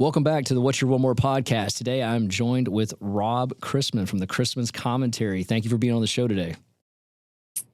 Welcome back to the What's Your One More podcast. Today, I'm joined with Rob Chrisman from the Chrisman's Commentary. Thank you for being on the show today.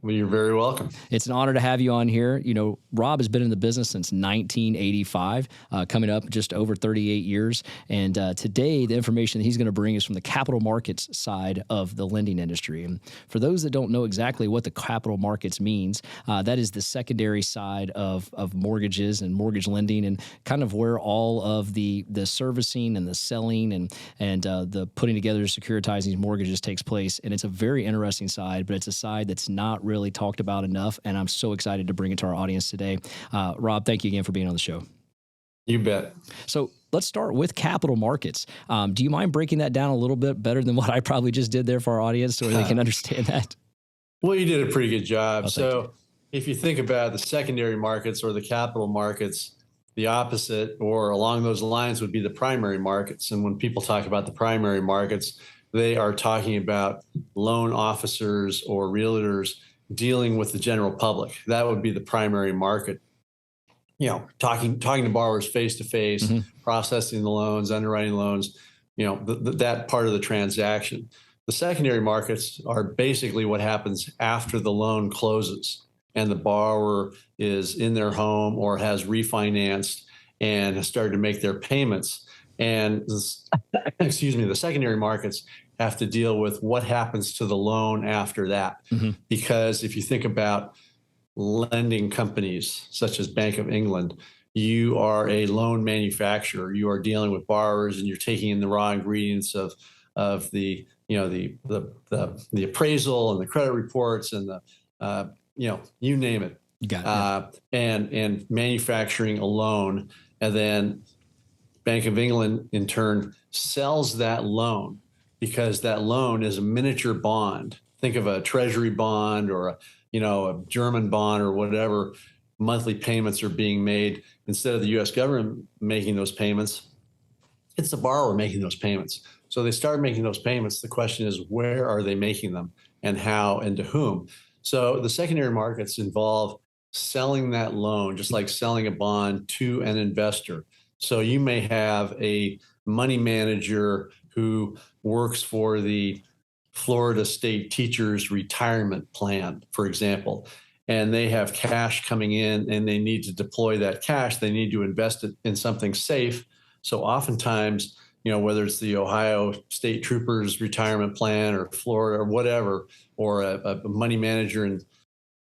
Well, you're very welcome. It's an honor to have you on here. You know, Rob has been in the business since 1985, coming up just over 38 years. And today, the information that he's going to bring is from the capital markets side of the lending industry. And for those that don't know exactly what the capital markets means, that is the secondary side of mortgages and mortgage lending, and kind of where all of the servicing and the selling and the putting together, securitizing these mortgages takes place. And it's a very interesting side, but it's a side that's not really talked about enough, and I'm so excited to bring it to our audience today. Rob, thank you again for being on the show. You bet. So let's start with capital markets. Do you mind breaking that down a little bit better than what I probably just did there for our audience so they can understand that? Well, you did a pretty good job. Oh, so if you think about the secondary markets or the capital markets, the opposite or along those lines would be the primary markets. And when people talk about the primary markets, they are talking about loan officers or realtors dealing with the general public. That would be the primary market. You know, talking to borrowers face to face, processing the loans, underwriting loans, you know, that part of the transaction. The secondary markets are basically what happens after the loan closes and the borrower is in their home or has refinanced and has started to make their payments. And the secondary markets have to deal with what happens to the loan after that. Because if you think about lending companies such as Bank of England, you are a loan manufacturer. You are dealing with borrowers and you're taking in the raw ingredients of the appraisal and the credit reports and the you name it. You got it. And manufacturing a loan, and then Bank of England in turn sells that loan, because that loan is a miniature bond. Think of a treasury bond or a German bond or whatever. Monthly payments are being made. Instead of the U.S. government making those payments, it's the borrower making those payments. So they start making those payments. The question is, where are they making them and how and to whom? So the secondary markets involve selling that loan, just like selling a bond, to an investor. So you may have a money manager who works for the Florida State Teachers Retirement Plan, for example, and they have cash coming in and they need to deploy that cash. They need to invest it in something safe. So oftentimes, whether it's the Ohio State Troopers Retirement Plan or Florida or whatever, or a money manager in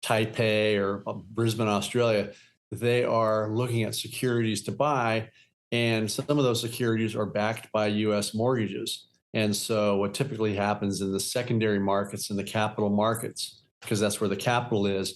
Taipei or Brisbane, Australia, they are looking at securities to buy. And some of those securities are backed by U.S. mortgages. And so what typically happens in the secondary markets and the capital markets, because that's where the capital is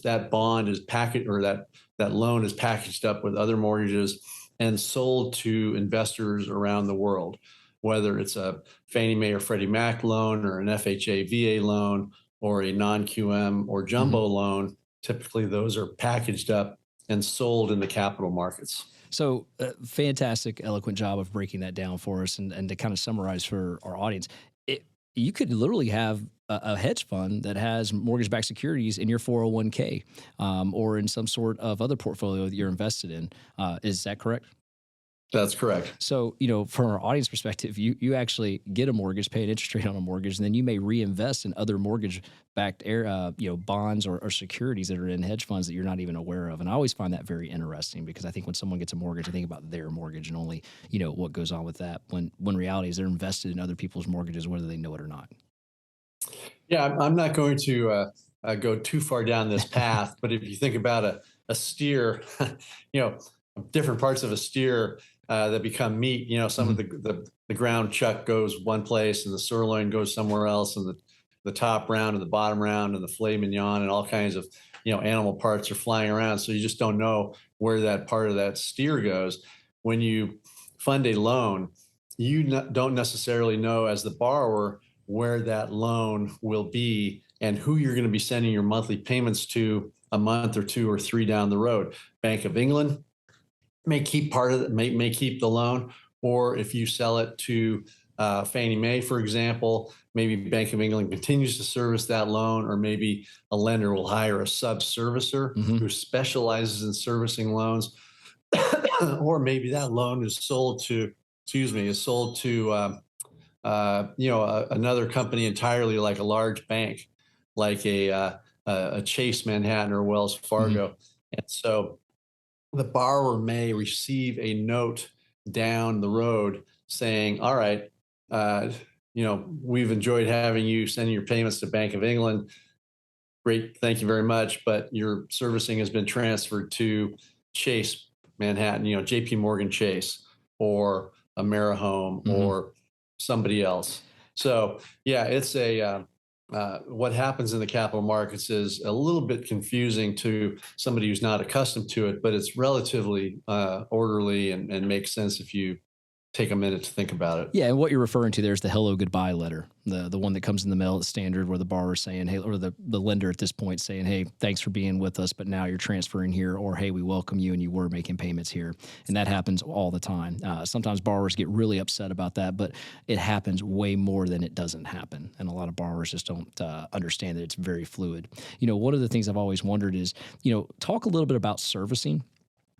that bond is packaged, or that loan is packaged up with other mortgages and sold to investors around the world, whether it's a Fannie Mae or Freddie Mac loan or an FHA, VA loan or a non-QM or jumbo loan. Typically, those are packaged up and sold in the capital markets. So fantastic, eloquent job of breaking that down for us. And to kind of summarize for our audience, you could literally have a hedge fund that has mortgage-backed securities in your 401k or in some sort of other portfolio that you're invested in. Is that correct? That's correct. So, from our audience perspective, you actually get a mortgage, pay an interest rate on a mortgage, and then you may reinvest in other mortgage-backed bonds or securities that are in hedge funds that you're not even aware of. And I always find that very interesting, because I think when someone gets a mortgage, I think about their mortgage and only, what goes on with that, when reality is they're invested in other people's mortgages, whether they know it or not. Yeah, I'm not going to go too far down this path, but if you think about a steer, different parts of a steer that become meat, some of the ground chuck goes one place and the sirloin goes somewhere else, and the top round and the bottom round and the filet mignon and all kinds of, animal parts are flying around. So you just don't know where that part of that steer goes. When you fund a loan, you don't necessarily know as the borrower where that loan will be and who you're going to be sending your monthly payments to a month or two or three down the road. Bank of England may keep part of it, may keep the loan, or if you sell it to Fannie Mae, for example, maybe Bank of England continues to service that loan, or maybe a lender will hire a sub-servicer who specializes in servicing loans. or maybe that loan is sold to, excuse me, is sold to, another company entirely, like a large bank, like a Chase Manhattan or Wells Hmm. Fargo. And so the borrower may receive a note down the road saying, all right, uh, we've enjoyed having you sending your payments to Bank of England. Great, thank you very much. But your servicing has been transferred to Chase Manhattan, JP Morgan Chase or AmeriHome Hmm. or somebody else. So, yeah, it's what happens in the capital markets is a little bit confusing to somebody who's not accustomed to it, but it's relatively orderly and makes sense if you take a minute to think about it. Yeah, and what you're referring to there is the hello goodbye letter, the one that comes in the mail at standard, where the borrower's saying, hey, or the lender at this point saying, hey, thanks for being with us, but now you're transferring here, or hey, we welcome you and you were making payments here, and that happens all the time. Sometimes borrowers get really upset about that, but it happens way more than it doesn't happen, and a lot of borrowers just don't understand that it's very fluid. One of the things I've always wondered is, talk a little bit about servicing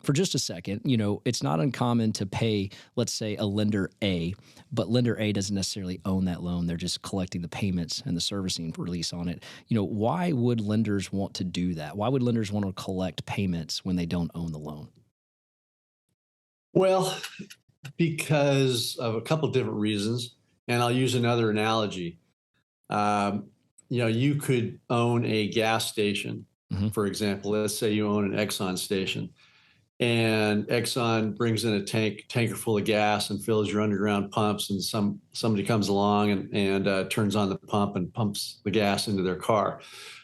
for just a second. It's not uncommon to pay, let's say, a lender A, but lender A doesn't necessarily own that loan. They're just collecting the payments and the servicing release on it. Why would lenders want to do that? Why would lenders want to collect payments when they don't own the loan? Well, because of a couple different reasons. And I'll use another analogy. Um, you could own a gas station, Hmm. for example. Let's say you own an Exxon station, and Exxon brings in a tanker full of gas and fills your underground pumps, and somebody comes along and turns on the pump and pumps the gas into their car.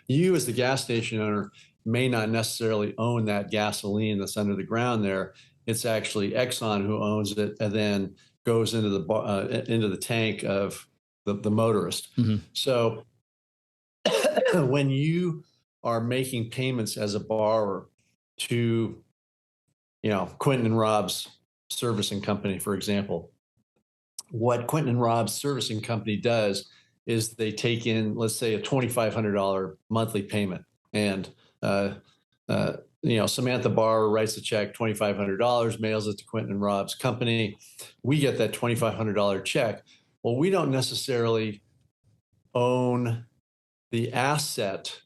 You, as the gas station owner, may not necessarily own that gasoline that's under the ground there. It's actually Exxon who owns it, and then goes into the tank of the motorist. Hmm. So when you are making payments as a borrower to, Quentin and Rob's servicing company, for example, what Quentin and Rob's servicing company does is they take in, let's say, a $2,500 monthly payment, and uh, Samantha Barr writes a check, $2,500, mails it to Quentin and Rob's company. We get that $2,500 check. Well, we don't necessarily own the asset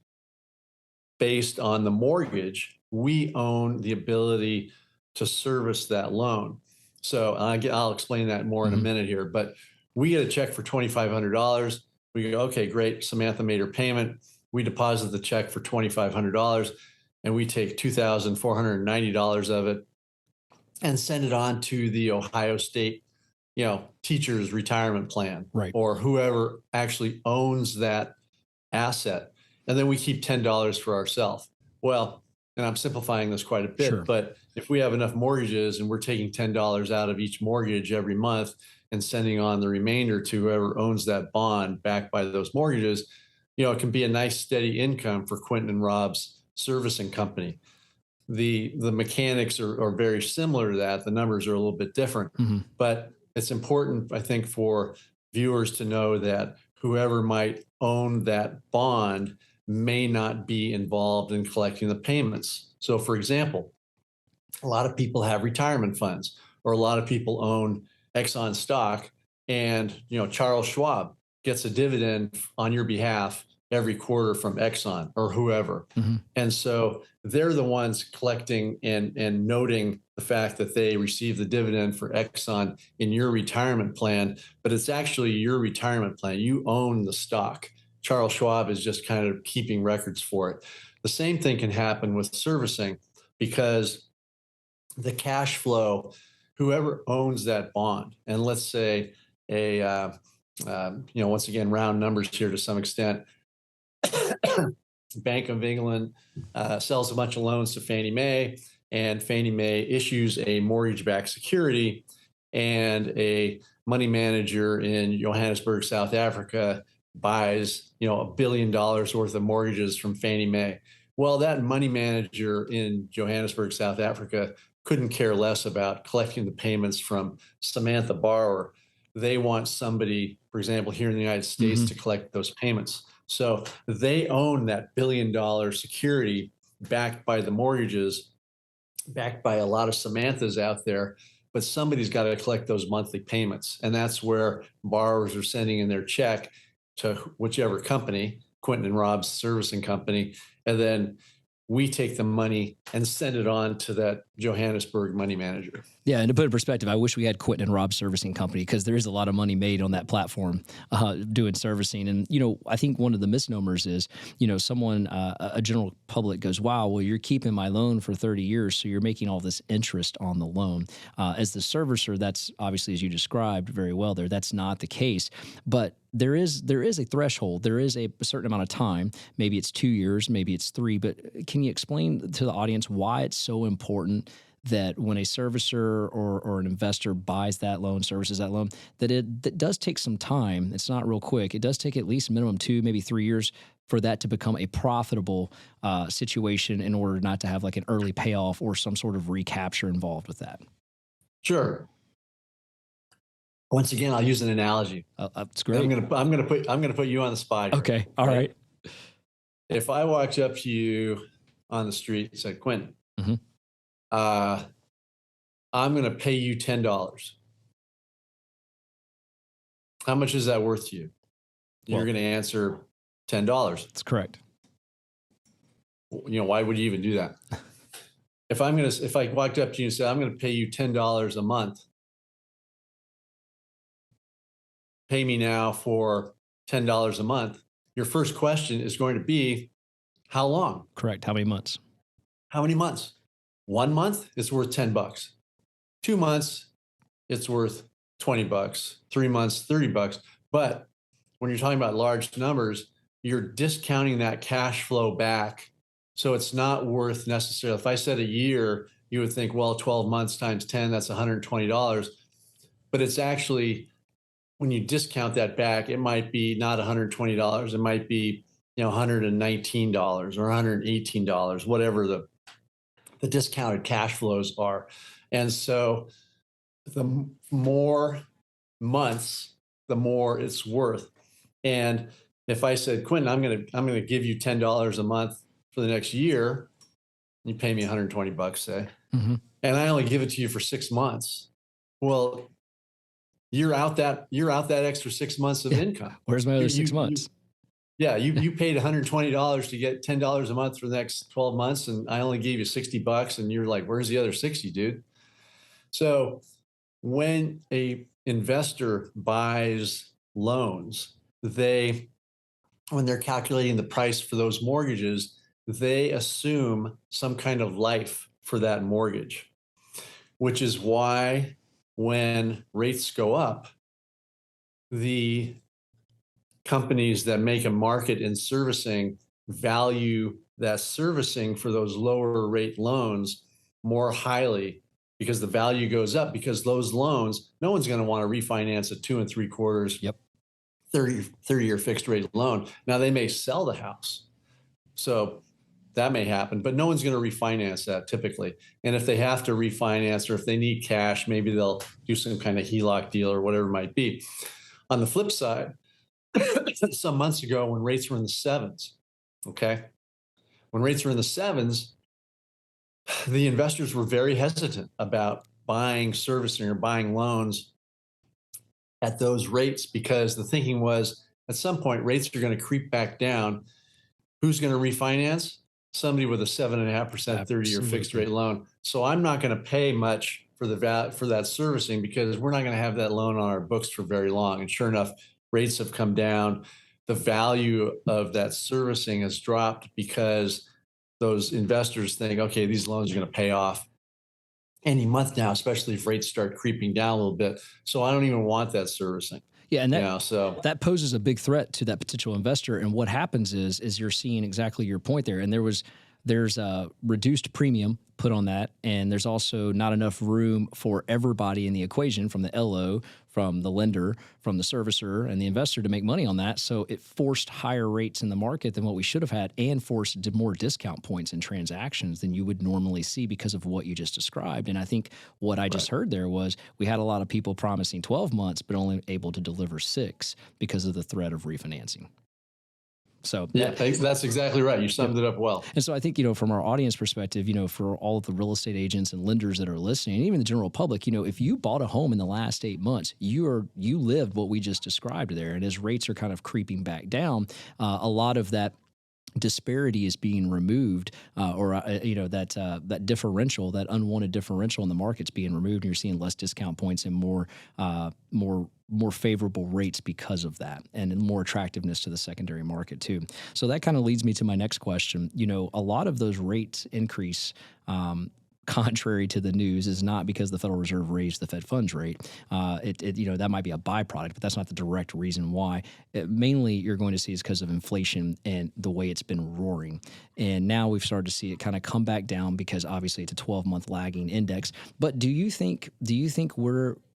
based on the mortgage. We own the ability to service that loan. So I'll explain that more in a Hmm. minute here, but we get a check for $2,500. We go, okay, great. Samantha made her payment. We deposit the check for $2,500, and we take $2,490 of it and send it on to the Ohio State, teachers retirement plan, Right. or whoever actually owns that asset. And then we keep $10 for ourselves. Well, and I'm simplifying this quite a bit, Sure. but if we have enough mortgages and we're taking $10 out of each mortgage every month and sending on the remainder to whoever owns that bond backed by those mortgages, it can be a nice steady income for Quentin and Rob's servicing company. The mechanics are very similar to that. The numbers are a little bit different, Hmm. but it's important, I think, for viewers to know that whoever might own that bond may not be involved in collecting the payments. So, for example, a lot of people have retirement funds, or a lot of people own Exxon stock, and Charles Schwab gets a dividend on your behalf every quarter from Exxon or whoever. Hmm. And so they're the ones collecting and noting the fact that they received the dividend for Exxon in your retirement plan, but it's actually your retirement plan. You own the stock. Charles Schwab is just kind of keeping records for it. The same thing can happen with servicing, because the cash flow, whoever owns that bond, and let's say once again, round numbers here to some extent, Bank of England sells a bunch of loans to Fannie Mae, and Fannie Mae issues a mortgage-backed security, and a money manager in Johannesburg, South Africa, buys $1 billion worth of mortgages from Fannie Mae. Well, that money manager in Johannesburg, South Africa, couldn't care less about collecting the payments from Samantha Borrower. They want somebody, for example, here in the United States, Hmm. to collect those payments. So they own that $1 billion security backed by the mortgages, backed by a lot of Samanthas out there, but somebody's got to collect those monthly payments. And that's where borrowers are sending in their check to whichever company, Quentin and Rob's servicing company, and then we take the money and send it on to that Johannesburg money manager. Yeah, and to put in perspective, I wish we had Quentin and Rob's servicing company, because there is a lot of money made on that platform doing servicing. And, I think one of the misnomers is, someone, a general public goes, wow, well, you're keeping my loan for 30 years, so you're making all this interest on the loan. As the servicer, that's obviously, as you described very well there, that's not the case. But there is a threshold. There is a certain amount of time. Maybe it's 2 years, maybe it's 3. But can you explain to the audience why it's so important that when a servicer or an investor buys that loan, services that loan, that does take some time? It's not real quick. It does take at least minimum 2, maybe 3 years for that to become a profitable situation, in order not to have like an early payoff or some sort of recapture involved with that. Sure. Once again, I'll use an analogy. That's great. I'm gonna put you on the spot here. Okay. All right. If I walked up to you on the street and said, Quentin, Mm-hmm. I'm going to pay you $10. How much is that worth to you? You're going to answer $10. That's correct. Why would you even do that? If I walked up to you and said, I'm going to pay you $10 a month, pay me now for $10 a month, your first question is going to be, how long? Correct. How many months? How many months? 1 month, it's worth $10. 2 months, it's worth $20. 3 months, $30. But when you're talking about large numbers, you're discounting that cash flow back. So it's not worth necessarily. If I said a year, you would think, well, 12 months times 10, that's $120. But it's actually, when you discount that back, it might be not $120. It might be, $119 or $118, whatever the discounted cash flows are. And so the more months, the more it's worth. And if I said, Quentin, I'm going to give you $10 a month for the next year, you pay me $120, say, mm-hmm. and I only give it to you for 6 months. Well, you're out that extra 6 months of income. Where's my other 6 months? You paid $120 to get $10 a month for the next 12 months, and I only gave you $60, and you're like, where's the other 60, dude? So when a investor buys loans, when they're calculating the price for those mortgages, they assume some kind of life for that mortgage, which is why when rates go up, the companies that make a market in servicing value that servicing for those lower rate loans more highly, because the value goes up, because those loans, no one's going to want to refinance a 2 3/4 30-year fixed rate loan. Now they may sell the house, so that may happen, but no one's going to refinance that typically. And if they have to refinance, or if they need cash, maybe they'll do some kind of HELOC deal or whatever it might be. On the flip side, some months ago when rates were in the 7s, when rates were in the 7s, the investors were very hesitant about buying servicing or buying loans at those rates, because the thinking was at some point rates are going to creep back down. Who's going to refinance? Somebody with a 7.5% 30-year fixed rate loan. So I'm not going to pay much for that servicing, because we're not going to have that loan on our books for very long. And sure enough, rates have come down. The value of that servicing has dropped, because those investors think, okay, these loans are going to pay off any month now, especially if rates start creeping down a little bit. So I don't even want that servicing. Yeah, and that poses a big threat to that potential investor. And what happens is you're seeing exactly your point there. And there's a reduced premium put on that, and there's also not enough room for everybody in the equation, from the LO, from the lender, from the servicer, and the investor, to make money on that. So it forced higher rates in the market than what we should have had, and forced more discount points in transactions than you would normally see because of what you just described. And I think what I just heard there was we had a lot of people promising 12 months, but only able to deliver 6 because of the threat of refinancing. So yeah, that's exactly right. You summed it up well. And so I think, from our audience perspective, for all of the real estate agents and lenders that are listening, and even the general public, if you bought a home in the last 8 months, you lived what we just described there. And as rates are kind of creeping back down, a lot of that disparity is being removed, that differential, that unwanted differential in the market's being removed, and you're seeing less discount points and more favorable rates because of that, and more attractiveness to the secondary market too. So that kind of leads me to my next question. A lot of those rates increase, contrary to the news, is not because the Federal Reserve raised the Fed funds rate. That might be a byproduct, but that's not the direct reason why. Mainly, you're going to see is because of inflation and the way it's been roaring. And now we've started to see it kind of come back down because obviously it's a 12-month lagging index. But do you think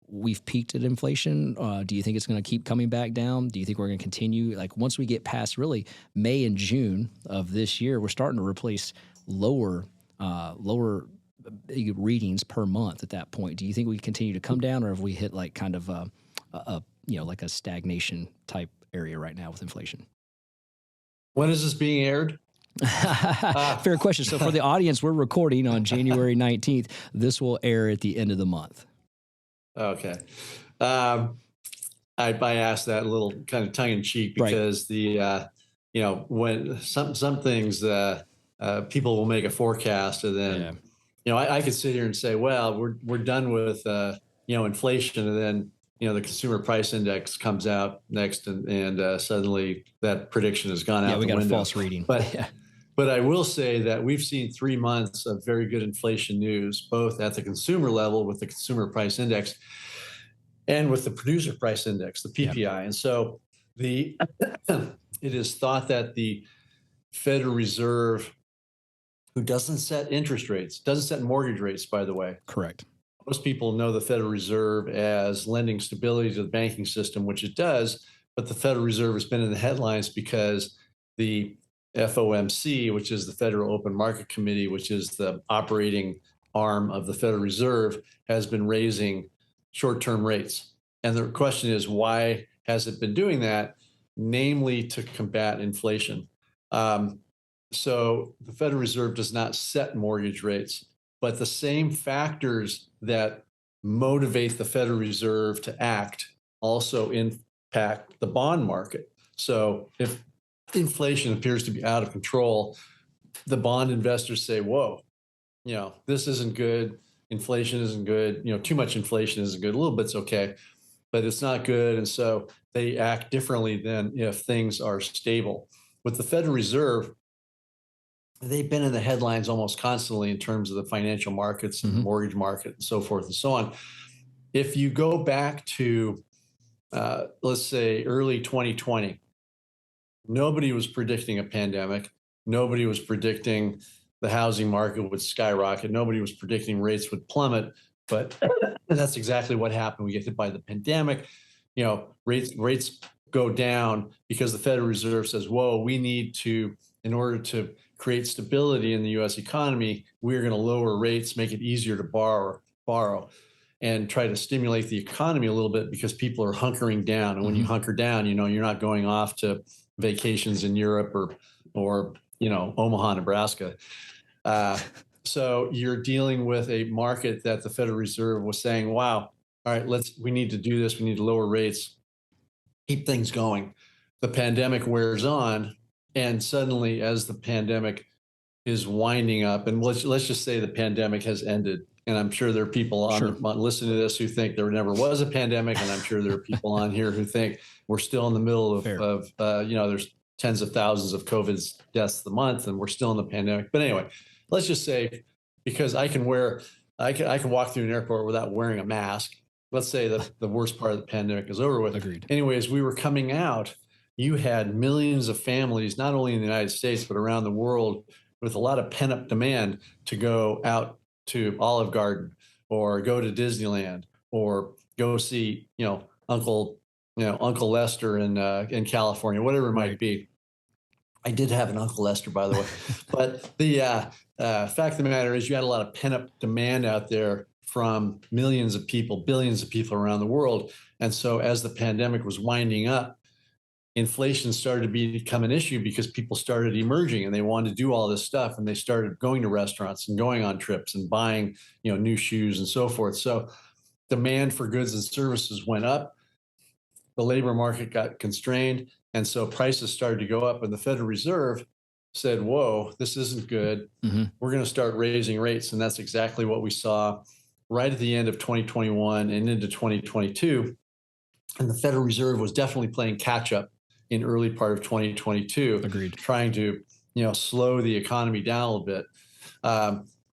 we've peaked at inflation? Do you think it's going to keep coming back down? Do you think we're going to continue? Like once we get past really May and June of this year, we're starting to replace lower readings per month at that point. Do you think we continue to come down, or have we hit like kind of like a stagnation type area right now with inflation? When is this being aired? Fair question. So for the audience, we're recording on January 19th. This will air at the end of the month. Okay. I asked that a little kind of tongue in cheek because when some things people will make a forecast, and then I could sit here and say, well, we're done with inflation, and then the consumer price index comes out next, and suddenly that prediction has gone out the window. We got a false reading. But I will say that we've seen 3 months of very good inflation news, both at the consumer level with the consumer price index and with the producer price index, the PPI. Yeah. And so it is thought that the Federal Reserve, who doesn't set interest rates, doesn't set mortgage rates, by the way. Correct. Most people know the Federal Reserve as lending stability to the banking system, which it does, but the Federal Reserve has been in the headlines because the FOMC, which is the Federal Open Market Committee, which is the operating arm of the Federal Reserve, has been raising short-term rates. And the question is, why has it been doing that? Namely, to combat inflation. So the Federal Reserve does not set mortgage rates, but the same factors that motivate the Federal Reserve to act also impact the bond market. So if inflation appears to be out of control, the bond investors say, whoa, this isn't good. Inflation isn't good. Too much inflation isn't good. A little bit's okay, but it's not good. And so they act differently than if things are stable. With the Federal Reserve, they've been in the headlines almost constantly in terms of the financial markets and the mortgage market and so forth and so on. If you go back to, let's say, early 2020, nobody was predicting a pandemic. Nobody was predicting the housing market would skyrocket. Nobody was predicting rates would plummet. But that's exactly what happened. We get hit by the pandemic. Rates go down because the Federal Reserve says, whoa, we need to, in order to create stability in the U.S. economy, we're going to lower rates, make it easier to borrow, and try to stimulate the economy a little bit because people are hunkering down. And when you hunker down, you're not going off to vacations in Europe or Omaha, Nebraska. So you're dealing with a market that the Federal Reserve was saying, wow, all right, we need to do this. We need to lower rates, keep things going. The pandemic wears on, and suddenly as the pandemic is winding up, and let's just say the pandemic has ended, and I'm sure there are people listening to this who think there never was a pandemic, and I'm sure there are people on here who think we're still in the middle of there's tens of thousands of COVID deaths a month, and we're still in the pandemic. But anyway, let's just say, because I can walk through an airport without wearing a mask. Let's say the worst part of the pandemic is over with. Agreed. Anyways, we were coming out. You had millions of families, not only in the United States, but around the world, with a lot of pent-up demand to go out to Olive Garden or go to Disneyland or go see, Uncle Lester in California, whatever it might be. I did have an Uncle Lester, by the way. But the fact of the matter is you had a lot of pent-up demand out there from millions of people, billions of people around the world. And so as the pandemic was winding up, inflation started to become an issue because people started emerging and they wanted to do all this stuff, and they started going to restaurants and going on trips and buying, new shoes and so forth. So demand for goods and services went up. The labor market got constrained, and so prices started to go up, and the Federal Reserve said, whoa, this isn't good. We're going to start raising rates. And that's exactly what we saw right at the end of 2021 and into 2022. And the Federal Reserve was definitely playing catch up in early part of 2022. Agreed. Trying to, slow the economy down a little bit.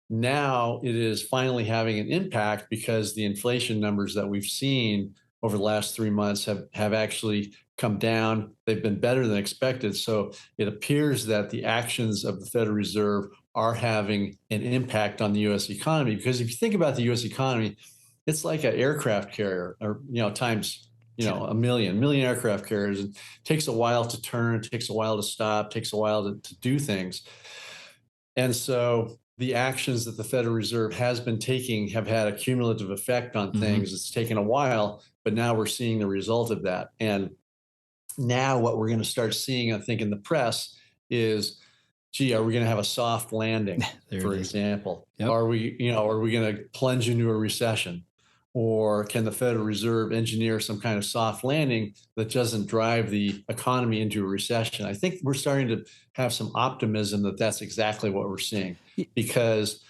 Now it is finally having an impact because the inflation numbers that we've seen over the last 3 months have actually come down. They've been better than expected. So it appears that the actions of the Federal Reserve are having an impact on the U.S. economy. Because if you think about the U.S. economy, it's like an aircraft carrier, or times a million aircraft carriers. It takes a while to turn, it takes a while to stop, takes a while to do things. And so the actions that the Federal Reserve has been taking have had a cumulative effect on things. It's taken a while, but now we're seeing the result of that. And now what we're going to start seeing, I think, in the press is, gee, are we going to have a soft landing, for example? Yep. Are we going to plunge into a recession? Or can the Federal Reserve engineer some kind of soft landing that doesn't drive the economy into a recession? I think we're starting to have some optimism that that's exactly what we're seeing, because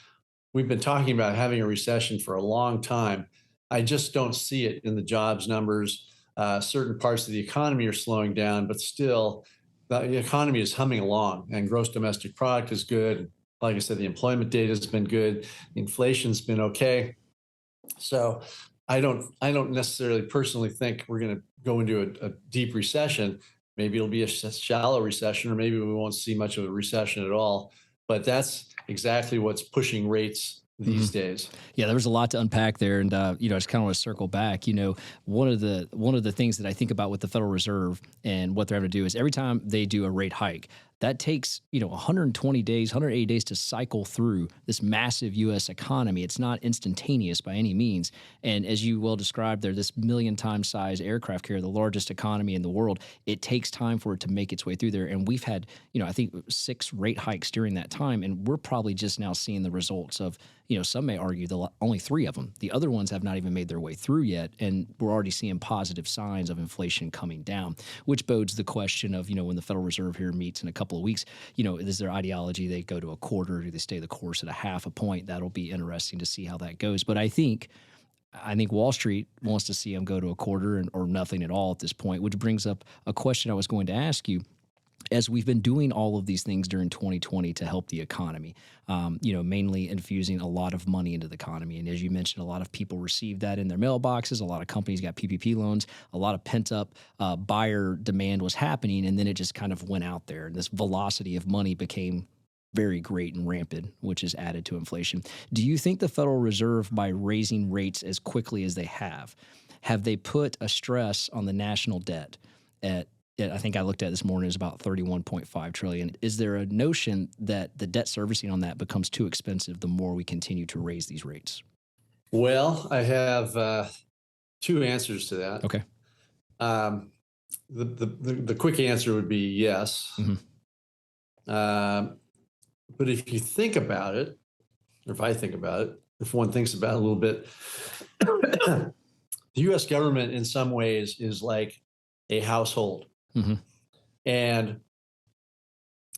we've been talking about having a recession for a long time. I just don't see it in the jobs numbers. Certain parts of the economy are slowing down, but still the economy is humming along, and gross domestic product is good. Like I said, the employment data has been good. Inflation's been okay. So I don't necessarily personally think we're going to go into a deep recession. Maybe it'll be a shallow recession, or maybe we won't see much of a recession at all. But that's exactly what's pushing rates these days. Yeah, there was a lot to unpack there, and I just kind of want to circle back. One of the things that I think about with the Federal Reserve and what they're having to do is every time they do a rate hike, that takes 120 days, 180 days to cycle through this massive U.S. economy. It's not instantaneous by any means. And as you well described, they're this million-time size aircraft carrier, the largest economy in the world. It takes time for it to make its way through there. And we've had, I think 6 rate hikes during that time, and we're probably just now seeing the results of, some may argue only 3 of them. The other ones have not even made their way through yet, and we're already seeing positive signs of inflation coming down, which bodes the question of, when the Federal Reserve here meets in a couple of weeks, is their ideology they go to a quarter, do they stay the course at a half a point? That'll be interesting to see how that goes. But I think Wall Street wants to see them go to a quarter or nothing at all at this point, which brings up a question I was going to ask you. As we've been doing all of these things during 2020 to help the economy, mainly infusing a lot of money into the economy. And as you mentioned, a lot of people received that in their mailboxes. A lot of companies got PPP loans. A lot of pent up buyer demand was happening. And then it just kind of went out there. And this velocity of money became very great and rampant, which is added to inflation. Do you think the Federal Reserve, by raising rates as quickly as they have they put a stress on the national debt I think I looked at this morning is about $31.5 trillion. Is there a notion that the debt servicing on that becomes too expensive the more we continue to raise these rates? Well, I have 2 answers to that. Okay. The quick answer would be yes. But if you think about it, or if I think about it, if one thinks about it a little bit, the U.S. government in some ways is like a household. And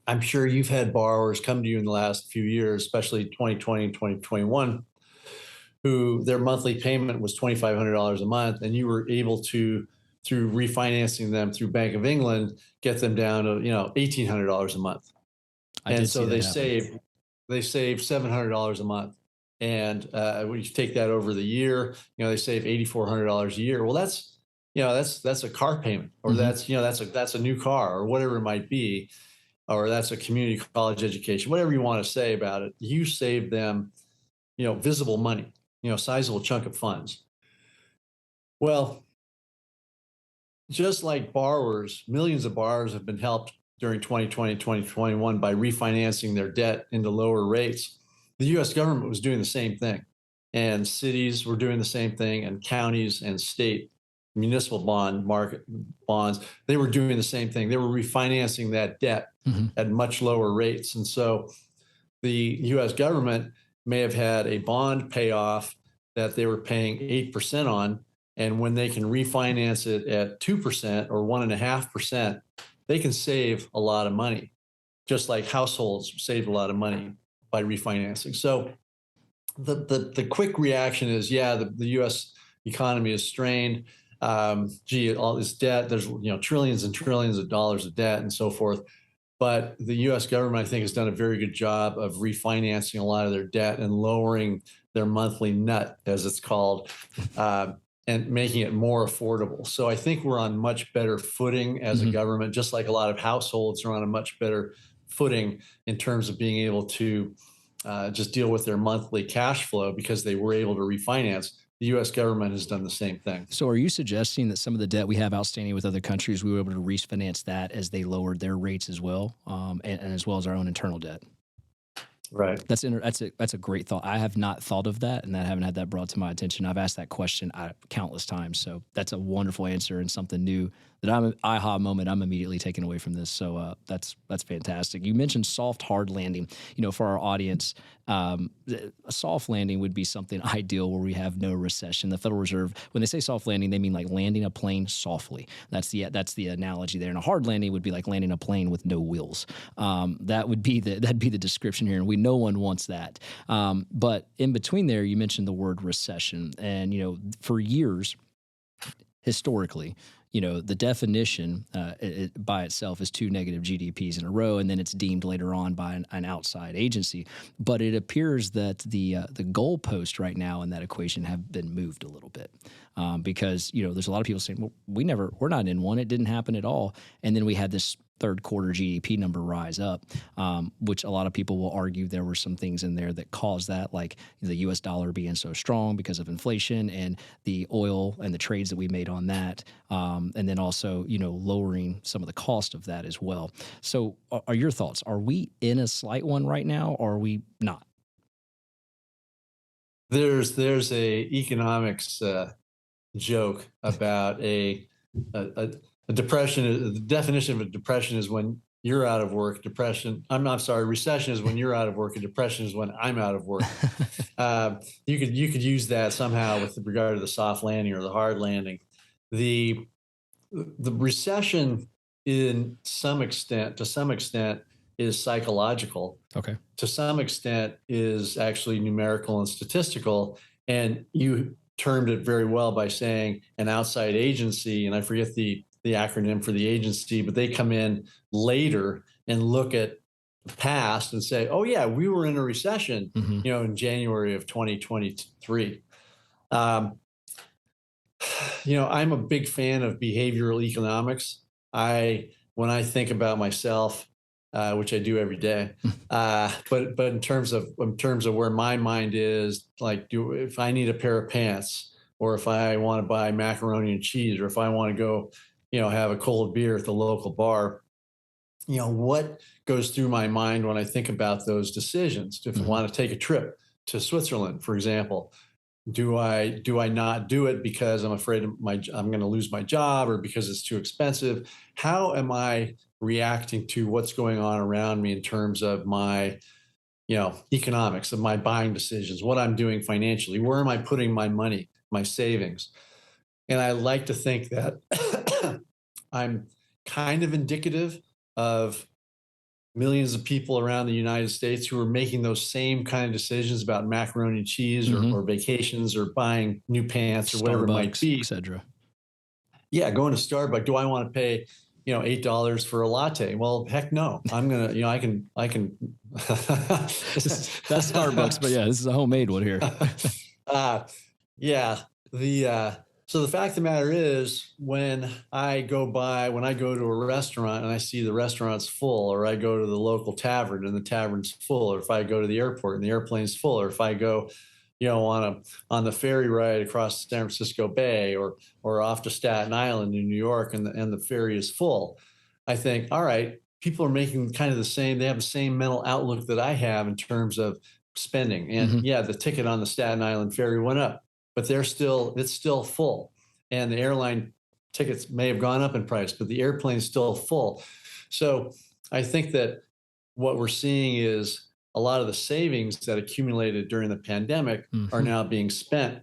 I'm sure you've had borrowers come to you in the last few years, especially 2020 and 2021, who their monthly payment was $2,500 a month, and you were able to, through refinancing them through Bank of England, get them down to $1,800 a month. And so they save $700 a month. And when you take that over the year, they save $8,400 a year. Well, that's a car payment, or that's a new car, or whatever it might be, or that's a community college education, whatever you want to say about it. You save them, visible money, sizable chunk of funds. Well, just like borrowers, millions of borrowers have been helped during 2020, 2021 by refinancing their debt into lower rates. The U.S. government was doing the same thing, and cities were doing the same thing, and counties and state municipal bond market bonds, they were doing the same thing. They were refinancing that debt at much lower rates. And so the US government may have had a bond payoff that they were paying 8% on. And when they can refinance it at 2% or 1.5%, they can save a lot of money, just like households save a lot of money by refinancing. So the quick reaction is, yeah, the U.S. economy is strained. Gee, all this debt, there's trillions and trillions of dollars of debt and so forth. But the U.S. government, I think, has done a very good job of refinancing a lot of their debt and lowering their monthly nut, as it's called, and making it more affordable. So I think we're on much better footing as a government, just like a lot of households are on a much better footing in terms of being able to just deal with their monthly cash flow because they were able to refinance. The U.S. government has done the same thing. So are you suggesting that some of the debt we have outstanding with other countries, we were able to refinance that as they lowered their rates as well, and as well as our own internal debt? Right. That's a great thought. I have not thought of that, and I haven't had that brought to my attention. I've asked that question countless times. So that's a wonderful answer and something new that I'm an aha moment I'm immediately taking away from this. So that's fantastic. You mentioned soft, hard landing. For our audience, a soft landing would be something ideal where we have no recession. The Federal Reserve, when they say soft landing, they mean like landing a plane softly. That's the analogy there. And a hard landing would be like landing a plane with no wheels. That'd be the description here, and no one wants that. But in between there, you mentioned the word recession, and for years, historically, the definition by itself is 2 negative GDPs in a row, and then it's deemed later on by an outside agency. But it appears that the goalpost right now in that equation have been moved a little bit because there's a lot of people saying, well, we're not in one, it didn't happen at all, and then we had this third quarter GDP number rise up, which a lot of people will argue there were some things in there that caused that, like the U.S. dollar being so strong because of inflation and the oil and the trades that we made on that, and then also lowering some of the cost of that as well. So, are your thoughts? Are we in a slight one right now, or are we not? There's a economics joke about a depression. The definition of a depression is when you're out of work. Recession is when you're out of work, and depression is when I'm out of work. You could use that somehow with regard to the soft landing or the hard landing. The recession to some extent is psychological. Okay. To some extent is actually numerical and statistical. And you termed it very well by saying an outside agency, and I forget the acronym for the agency, but they come in later and look at the past and say, oh yeah, we were in a recession, in January of 2023. I'm a big fan of behavioral economics. When I think about myself, which I do every day, but in terms of where my mind is, like, if I need a pair of pants, or if I want to buy macaroni and cheese, or if I want to go, have a cold beer at the local bar, what goes through my mind when I think about those decisions? If I want to take a trip to Switzerland, for example, do I not do it because I'm afraid I'm going to lose my job, or because it's too expensive? How am I reacting to what's going on around me in terms of my, economics, of my buying decisions, what I'm doing financially, where am I putting my money, my savings? And I like to think that I'm kind of indicative of millions of people around the United States who are making those same kind of decisions about macaroni and cheese, or vacations, or buying new pants, or whatever it might be, etc. Yeah, going to Starbucks. Do I want to pay, $8 for a latte? Well, heck no. I'm gonna, I can. That's Starbucks, but yeah, this is a homemade one here. Yeah. So the fact of the matter is, when I go to a restaurant and I see the restaurant's full, or I go to the local tavern and the tavern's full, or if I go to the airport and the airplane's full, or if I go, on the ferry ride across the San Francisco Bay, or off to Staten Island in New York, and the ferry is full, I think, all right, people are making kind of they have the same mental outlook that I have in terms of spending. And yeah, the ticket on the Staten Island ferry went up, but it's still full. and the airline tickets may have gone up in price, but the airplane's still full. So I think that what we're seeing is a lot of the savings that accumulated during the pandemic are now being spent.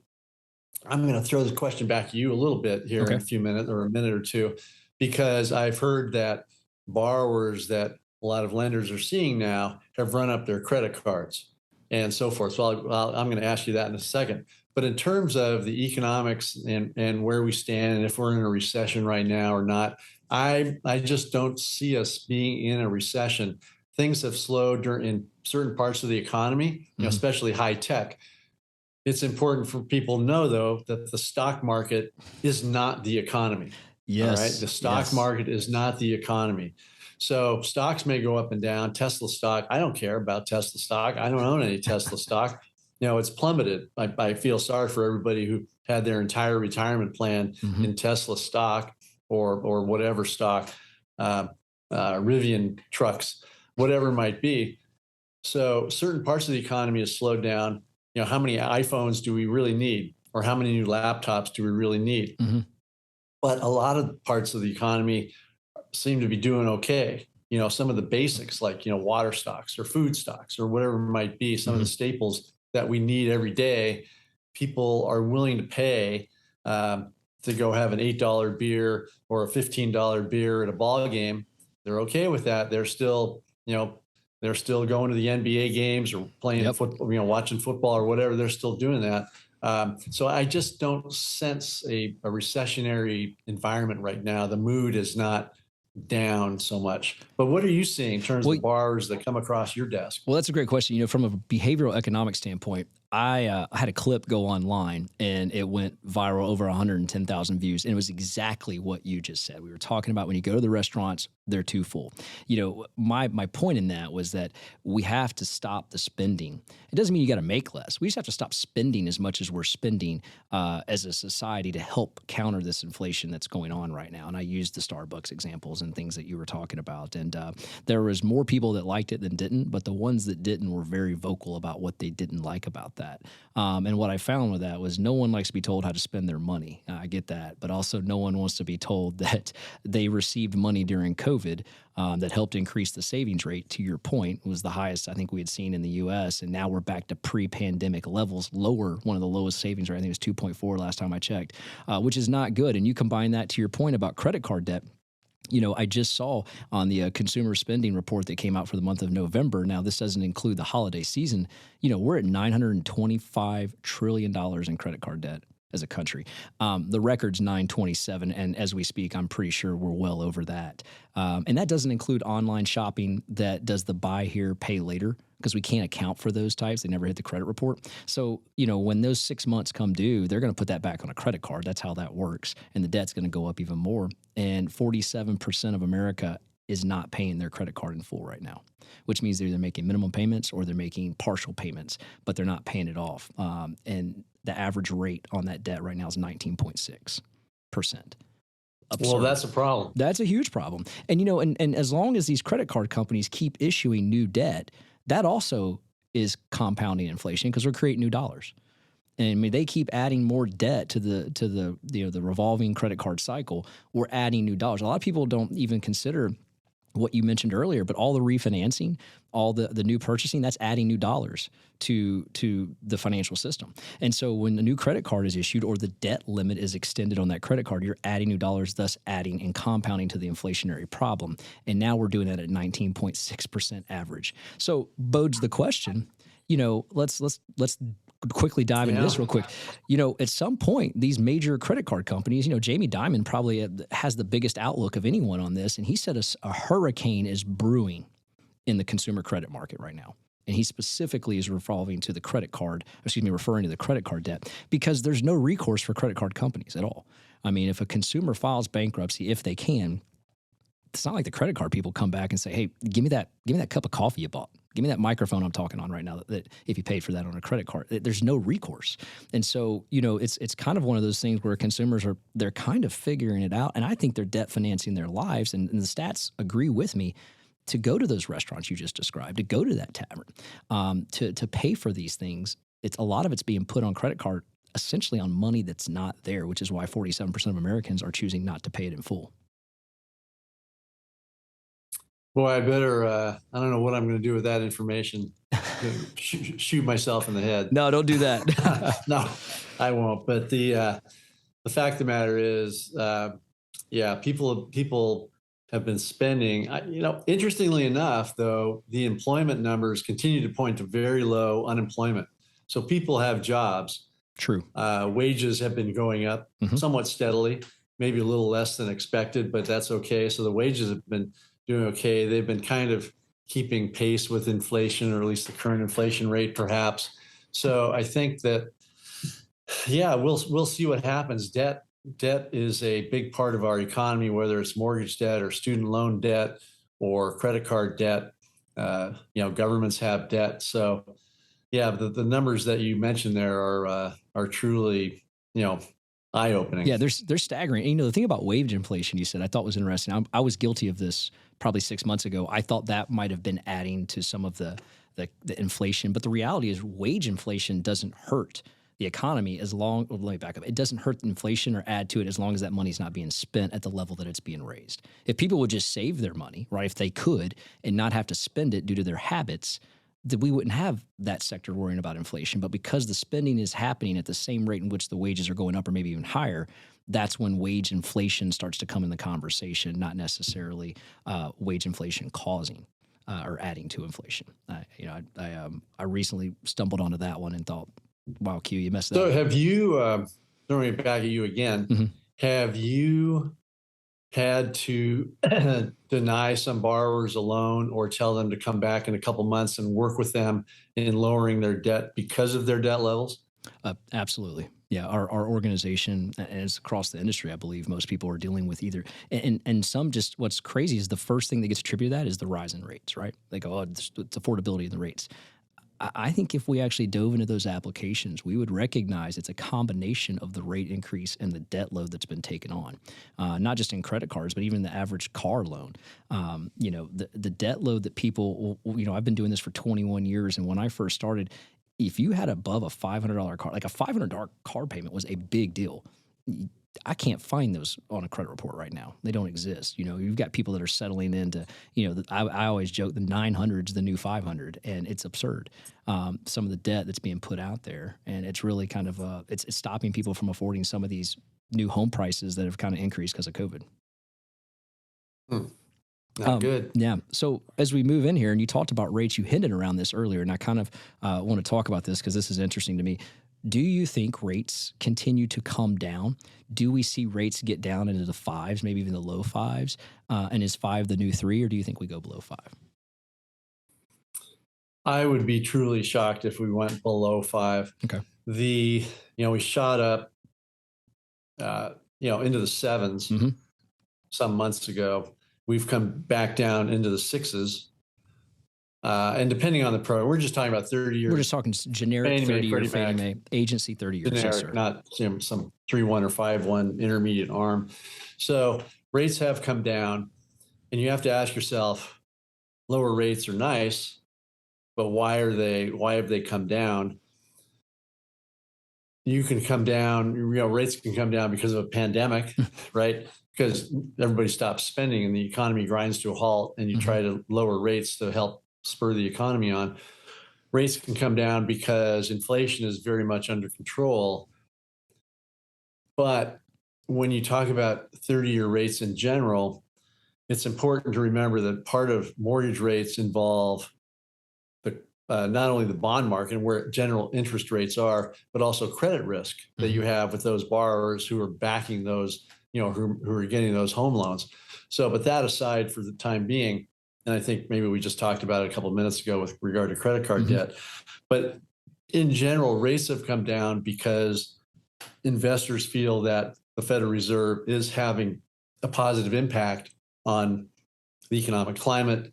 I'm going to throw this question back to you a little bit here in a few minutes or a minute or two, because I've heard that borrowers that a lot of lenders are seeing now have run up their credit cards and so forth. So I'm going to ask you that in a second. But in terms of the economics and where we stand, and if we're in a recession right now or not, I just don't see us being in a recession. Things have slowed in certain parts of the economy, especially high tech. It's important for people to know, though, that the stock market is not the economy. Yes. All right. The stock market is not the economy. So stocks may go up and down. Tesla stock, I don't care about Tesla stock. I don't own any Tesla stock. It's plummeted. I feel sorry for everybody who had their entire retirement plan in Tesla stock or whatever stock, Rivian trucks, whatever it might be. So certain parts of the economy has slowed down. How many iPhones do we really need? Or how many new laptops do we really need? But a lot of parts of the economy seem to be doing okay. Some of the basics like, water stocks or food stocks or whatever it might be, some of the staples that we need every day, people are willing to pay to go have an $8 beer or a $15 beer at a ball game. They're okay with that. They're still, they're still going to the NBA games or playing football, watching football or whatever. They're still doing that. So I just don't sense a recessionary environment right now. The mood is not down so much. But what are you seeing in terms of borrowers that come across your desk? Well, that's a great question. From a behavioral economic standpoint, I had a clip go online and it went viral, over 110,000 views. And it was exactly what you just said. We were talking about when you go to the restaurants, they're too full. My point in that was that we have to stop the spending. It doesn't mean you got to make less. We just have to stop spending as much as we're spending as a society to help counter this inflation that's going on right now. And I used the Starbucks examples and things that you were talking about. And there was more people that liked it than didn't, but the ones that didn't were very vocal about what they didn't like about that. And what I found with that was no one likes to be told how to spend their money. I get that. But also no one wants to be told that they received money during COVID that helped increase the savings rate, to your point, was the highest I think we had seen in the U.S. And now we're back to pre-pandemic levels, lower, one of the lowest savings rate. I think it was 2.4 last time I checked, which is not good. And you combine that to your point about credit card debt. I just saw on the consumer spending report that came out for the month of November. Now, this doesn't include the holiday season. We're at $925 trillion in credit card debt as a country. The record's 927, and as we speak, I'm pretty sure we're well over that. And that doesn't include online shopping that does the buy here, pay later, because we can't account for those types. They never hit the credit report. So, when those 6 months come due, they're going to put that back on a credit card. That's how that works. And the debt's going to go up even more. And 47% of America is not paying their credit card in full right now, which means they're either making minimum payments or they're making partial payments, but they're not paying it off. And the average rate on that debt right now is 19.6%. Absurd. Well, that's a problem. That's a huge problem. And, and as long as these credit card companies keep issuing new debt, that also is compounding inflation because we're creating new dollars. And I mean, they keep adding more debt to the revolving credit card cycle. We're adding new dollars. A lot of people don't even consider what you mentioned earlier, but all the refinancing, all the new purchasing, that's adding new dollars to the financial system. And so when a new credit card is issued or the debt limit is extended on that credit card, you're adding new dollars, thus adding and compounding to the inflationary problem. And now we're doing that at 19.6% average. So bodes the question, let's quickly dive into this real quick. At some point, these major credit card companies, Jamie Dimon probably has the biggest outlook of anyone on this. And he said a hurricane is brewing in the consumer credit market right now. And he specifically is referring to the credit card debt, because there's no recourse for credit card companies at all. I mean, if a consumer files bankruptcy, if they can, it's not like the credit card people come back and say, hey, give me that cup of coffee you bought. Give me that microphone I'm talking on right now that if you paid for that on a credit card. There's no recourse. And so, it's kind of one of those things where consumers they're kind of figuring it out. And I think they're debt financing their lives. And the stats agree with me to go to those restaurants you just described, to go to that tavern, to pay for these things. A lot of it's being put on credit card essentially on money that's not there, which is why 47% of Americans are choosing not to pay it in full. Boy, I better, I don't know what I'm going to do with that information. Shoot myself in the head. No, don't do that. No, I won't. But the fact of the matter is, yeah, people have been spending. Interestingly enough, though, the employment numbers continue to point to very low unemployment. So people have jobs. True. Wages have been going up somewhat steadily, maybe a little less than expected, but that's okay. So the wages have been doing okay. They've been kind of keeping pace with inflation, or at least the current inflation rate, perhaps. So I think that, yeah, we'll see what happens. Debt is a big part of our economy, whether it's mortgage debt or student loan debt or credit card debt. Governments have debt. So, yeah, the numbers that you mentioned there are truly, eye-opening. Yeah, they're staggering. And, the thing about wage inflation you said I thought was interesting. I was guilty of this probably 6 months ago. I thought that might have been adding to some of the inflation, but the reality is wage inflation doesn't hurt the economy as long. Let me back up. It doesn't hurt inflation or add to it as long as that money's not being spent at the level that it's being raised. If people would just save their money, right, if they could, and not have to spend it due to their habits, that we wouldn't have that sector worrying about inflation. But because the spending is happening at the same rate in which the wages are going up or maybe even higher, that's when wage inflation starts to come in the conversation, not necessarily wage inflation causing or adding to inflation. I recently stumbled onto that one and thought, wow, Q, you messed that up. So have you, throwing it back at you again, have you had to deny some borrowers a loan or tell them to come back in a couple months and work with them in lowering their debt because of their debt levels? Absolutely. Yeah. Our organization, and it's across the industry, I believe most people are dealing with either, and some just, what's crazy is the first thing that gets attributed to that is the rise in rates, right? They go, oh, it's affordability in the rates. I think if we actually dove into those applications, we would recognize it's a combination of the rate increase and the debt load that's been taken on, not just in credit cards, but even the average car loan. The debt load that people, I've been doing this for 21 years. And when I first started, if you had above a $500 car, like a $500 car payment was a big deal. I can't find those on a credit report right now. They don't exist. You've got people that are settling into, I always joke the 900's the new 500, and it's absurd. Some of the debt that's being put out there, and it's really kind of it's stopping people from affording some of these new home prices that have kind of increased because of COVID. Not good. Yeah. So as we move in here, and you talked about rates, you hinted around this earlier, and I kind of want to talk about this because this is interesting to me. Do you think rates continue to come down? Do we see rates get down into the fives, maybe even the low fives? And is 5 the new 3, or do you think we go below 5? I would be truly shocked if we went below 5. Okay. We shot up, into the 7s some months ago. We've come back down into the 6s. And depending on the program, we're just talking about 30-year. We're just talking generic 30-year Fannie Mae, agency 30 years. Generic, yes, not some 3-1 or 5-1 intermediate arm. So rates have come down, and you have to ask yourself, lower rates are nice, but why have they come down? You can come down, rates can come down because of a pandemic, right? Because everybody stops spending and the economy grinds to a halt, and you try to lower rates to help spur the economy on. Rates can come down because inflation is very much under control. But when you talk about 30-year rates in general, it's important to remember that part of mortgage rates involve not only the bond market and where general interest rates are, but also credit risk that you have with those borrowers who are backing those, who are getting those home loans. So, but that aside for the time being, and I think maybe we just talked about it a couple of minutes ago with regard to credit card debt, but in general, rates have come down because investors feel that the Federal Reserve is having a positive impact on the economic climate.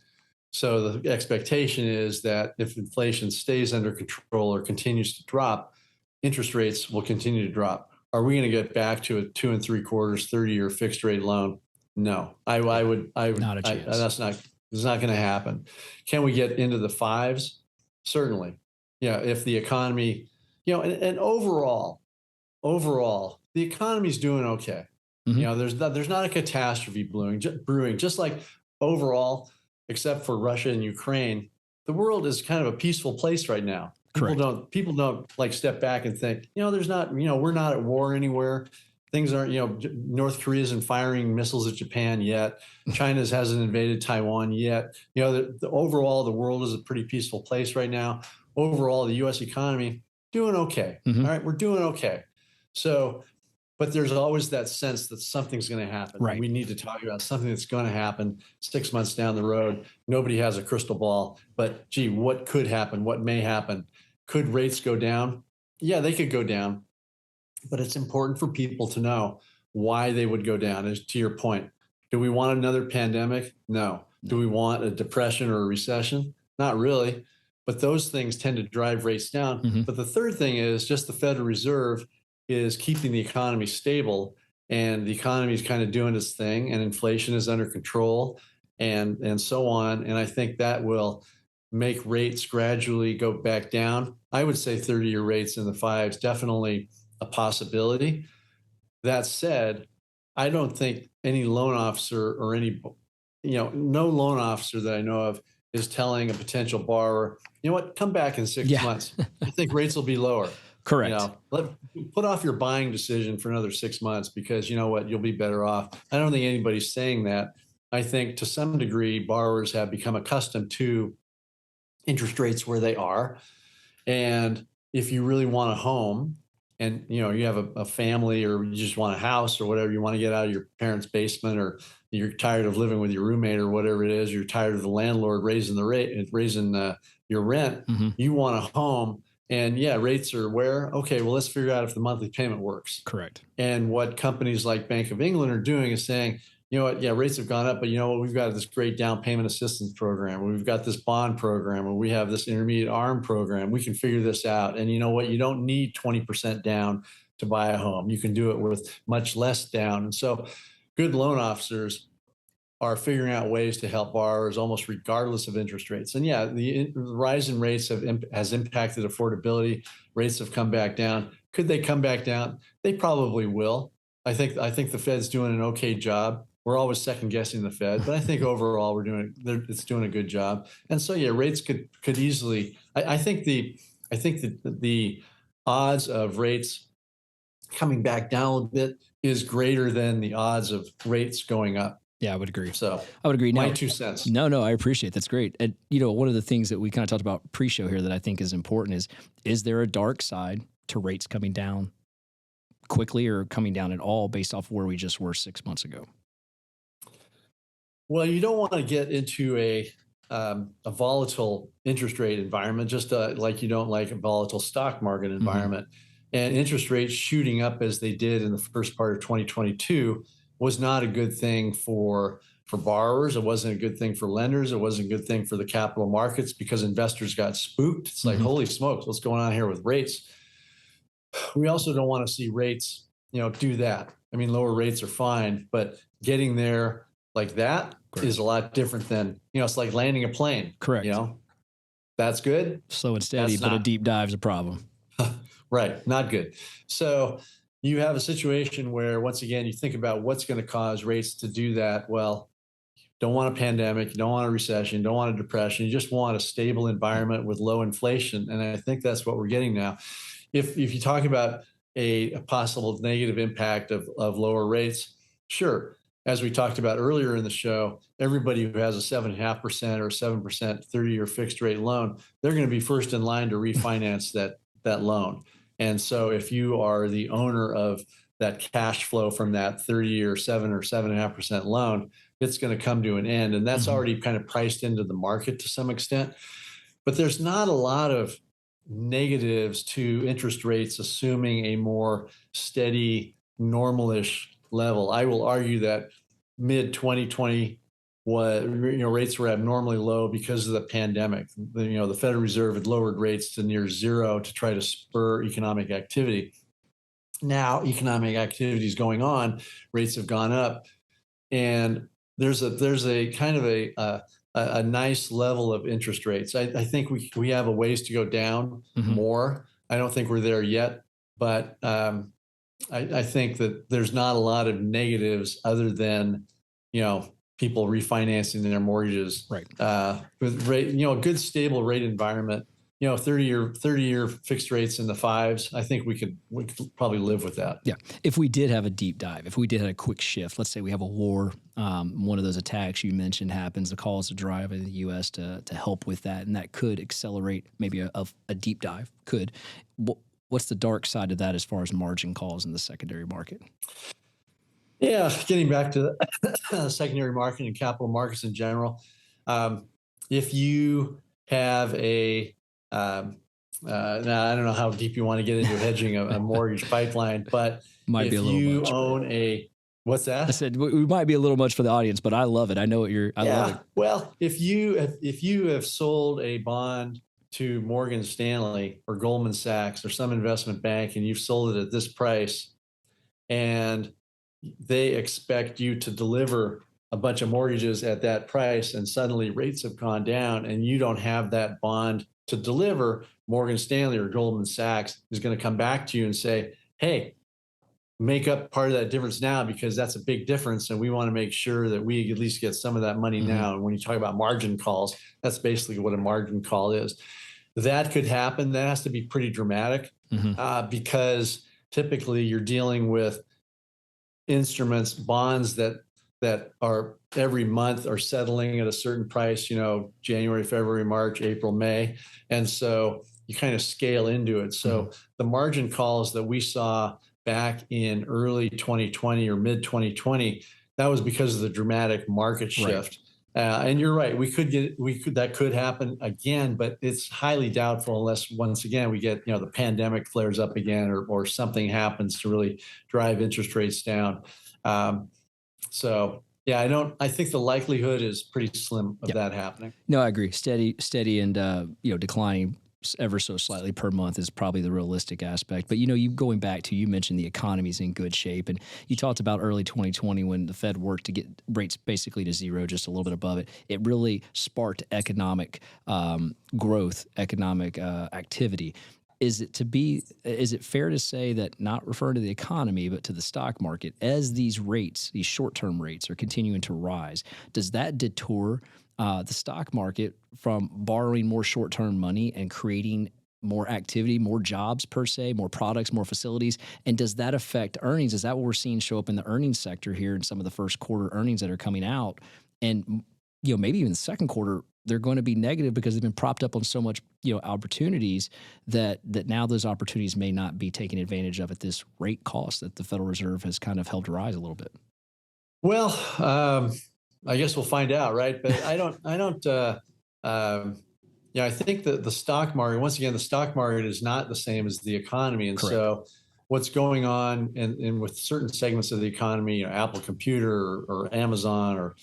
So the expectation is that if inflation stays under control or continues to drop, interest rates will continue to drop. Are we going to get back to a 2 3/4 30-year fixed rate loan? No, I would Not a chance. It's not going to happen. Can we get into the 5s? Certainly. Yeah. If the economy, and overall, overall, the economy's doing okay. Hmm. There's not a catastrophe brewing. Just like overall, except for Russia and Ukraine, the world is kind of a peaceful place right now. Correct. People don't like step back and think, there's not, we're not at war anywhere. Things aren't, North Korea isn't firing missiles at Japan yet. China hasn't invaded Taiwan yet. The overall, the world is a pretty peaceful place right now. Overall, the U.S. economy doing okay. Hmm. All right, we're doing okay. So, but there's always that sense that something's going to happen. Right. We need to talk about something that's going to happen 6 months down the road. Nobody has a crystal ball, but gee, what could happen? What may happen? Could rates go down? Yeah, they could go down, but it's important for people to know why they would go down. As to your point, do we want another pandemic? No. Do we want a depression or a recession? Not really. But those things tend to drive rates down. Hmm. But the third thing is just the Federal Reserve is keeping the economy stable, and the economy is kind of doing its thing, and inflation is under control, and so on. And I think that will make rates gradually go back down. I would say 30-year rates in the fives, definitely a possibility. That said, I don't think any loan officer or no loan officer that I know of is telling a potential borrower, you know what, come back in 6 Yeah. months. I think rates will be lower. Correct. Put off your buying decision for another 6 months because you know what, you'll be better off. I don't think anybody's saying that. I think to some degree, borrowers have become accustomed to interest rates where they are. And if you really want a home and you have a family or you just want a house or whatever, you want to get out of your parents' basement, or you're tired of living with your roommate or whatever it is, you're tired of the landlord raising the rate, raising your rent, Hmm. you want a home. And yeah, rates are where, okay, well, let's figure out if the monthly payment works. Correct. And what companies like Bank of England are doing is saying, you know what, yeah, rates have gone up, but you know what, we've got this great down payment assistance program, or we've got this bond program, or we have this intermediate arm program. We can figure this out. And you know what, you don't need 20% down to buy a home. You can do it with much less down. And so good loan officers are figuring out ways to help borrowers almost regardless of interest rates. And yeah, the rise in rates has impacted affordability. Rates have come back down. Could they come back down? They probably will. I think the Fed's doing an okay job. We're always second guessing the Fed, but I think overall it's doing a good job. And so yeah, rates could easily. I think the odds of rates coming back down a little bit is greater than the odds of rates going up. Yeah, I would agree. So I would agree. my Now, 2 cents. no, I appreciate it. That's great. And one of the things that we kind of talked about pre-show here that I think is important is there a dark side to rates coming down quickly or coming down at all based off where we just were 6 months ago? Well, you don't want to get into a volatile interest rate environment, just like you don't like a volatile stock market environment. And interest rates shooting up as they did in the first part of 2022 was not a good thing for borrowers. It wasn't a good thing for lenders. It wasn't a good thing for the capital markets because investors got spooked. It's like, holy smokes, what's going on here with rates? We also don't want to see rates, do that. I mean, lower rates are fine, but getting there like that is a lot different than, it's like landing a plane. Correct. That's good. Slow and steady, but a deep dive's a problem. Right. Not good. So you have a situation where, once again, you think about what's going to cause rates to do that. Well, you don't want a pandemic. You don't want a recession. You don't want a depression. You just want a stable environment with low inflation. And I think that's what we're getting now. If you talk about a possible negative impact of lower rates, sure. As we talked about earlier in the show, everybody who has a 7.5% or 7% 30-year fixed rate loan, they're going to be first in line to refinance that loan. And so if you are the owner of that cash flow from that 30-year 7 or 7.5% loan, it's going to come to an end. And that's already kind of priced into the market to some extent. But there's not a lot of negatives to interest rates, assuming a more steady, normalish level. I will argue that mid 2020 rates were abnormally low because of the pandemic. The Federal Reserve had lowered rates to near zero to try to spur economic activity. Now economic activity is going on, rates have gone up, and there's a kind of a nice level of interest rates. I think we have a ways to go down more. I don't think we're there yet, but I think that there's not a lot of negatives other than, people refinancing their mortgages, Right. with rate, a good stable rate environment, 30-year fixed rates in the fives. I think we could probably live with that. Yeah. If we did have a deep dive, if we did have a quick shift, let's say we have a war, one of those attacks you mentioned happens, the calls to drive in the U.S. to help with that, and that could accelerate maybe a deep dive. Could. What's the dark side of that as far as margin calls in the secondary market? Yeah, getting back to the secondary market and capital markets in general. If you have now I don't know how deep you want to get into hedging a mortgage pipeline, but Might be if a little you much. own what's I that? said we might be a little much for the audience, but I love it. I know what I love it. Well, if you have sold a bond to Morgan Stanley or Goldman Sachs or some investment bank and you've sold it at this price, and they expect you to deliver a bunch of mortgages at that price, and suddenly rates have gone down and you don't have that bond to deliver, Morgan Stanley or Goldman Sachs is going to come back to you and say, hey, make up part of that difference now, because that's a big difference and we want to make sure that we at least get some of that money now. And when you talk about margin calls, that's basically what a margin call is. That could happen. That has to be pretty dramatic, because typically you're dealing with instruments, bonds that are every month are settling at a certain price, January, February, March, April, May. And so you kind of scale into it. So the margin calls that we saw back in early 2020 or mid 2020, that was because of the dramatic market shift. And you're right, that could happen again, but it's highly doubtful unless once again we get, the pandemic flares up again, or something happens to really drive interest rates down. So yeah, I think the likelihood is pretty slim of that happening. No, I agree. Steady and declining ever so slightly per month is probably the realistic aspect. But you going back to, you mentioned the economy's in good shape, and you talked about early 2020 when the Fed worked to get rates basically to zero, just a little bit above it. It really sparked economic growth, economic activity. Is it fair to say that, not referring to the economy, but to the stock market, as these short-term rates are continuing to rise, does that detour the stock market from borrowing more short-term money and creating more activity, more jobs per se, more products, more facilities? And does that affect earnings? Is that what we're seeing show up in the earnings sector here in some of the first quarter earnings that are coming out? And maybe even the second quarter, they're going to be negative because they've been propped up on so much, opportunities that now those opportunities may not be taken advantage of at this rate cost that the Federal Reserve has kind of helped rise a little bit. Well, I guess we'll find out, right? But I think that the stock market, once again, the stock market is not the same as the economy. And Correct. So what's going on in with certain segments of the economy, Apple Computer or Amazon, or,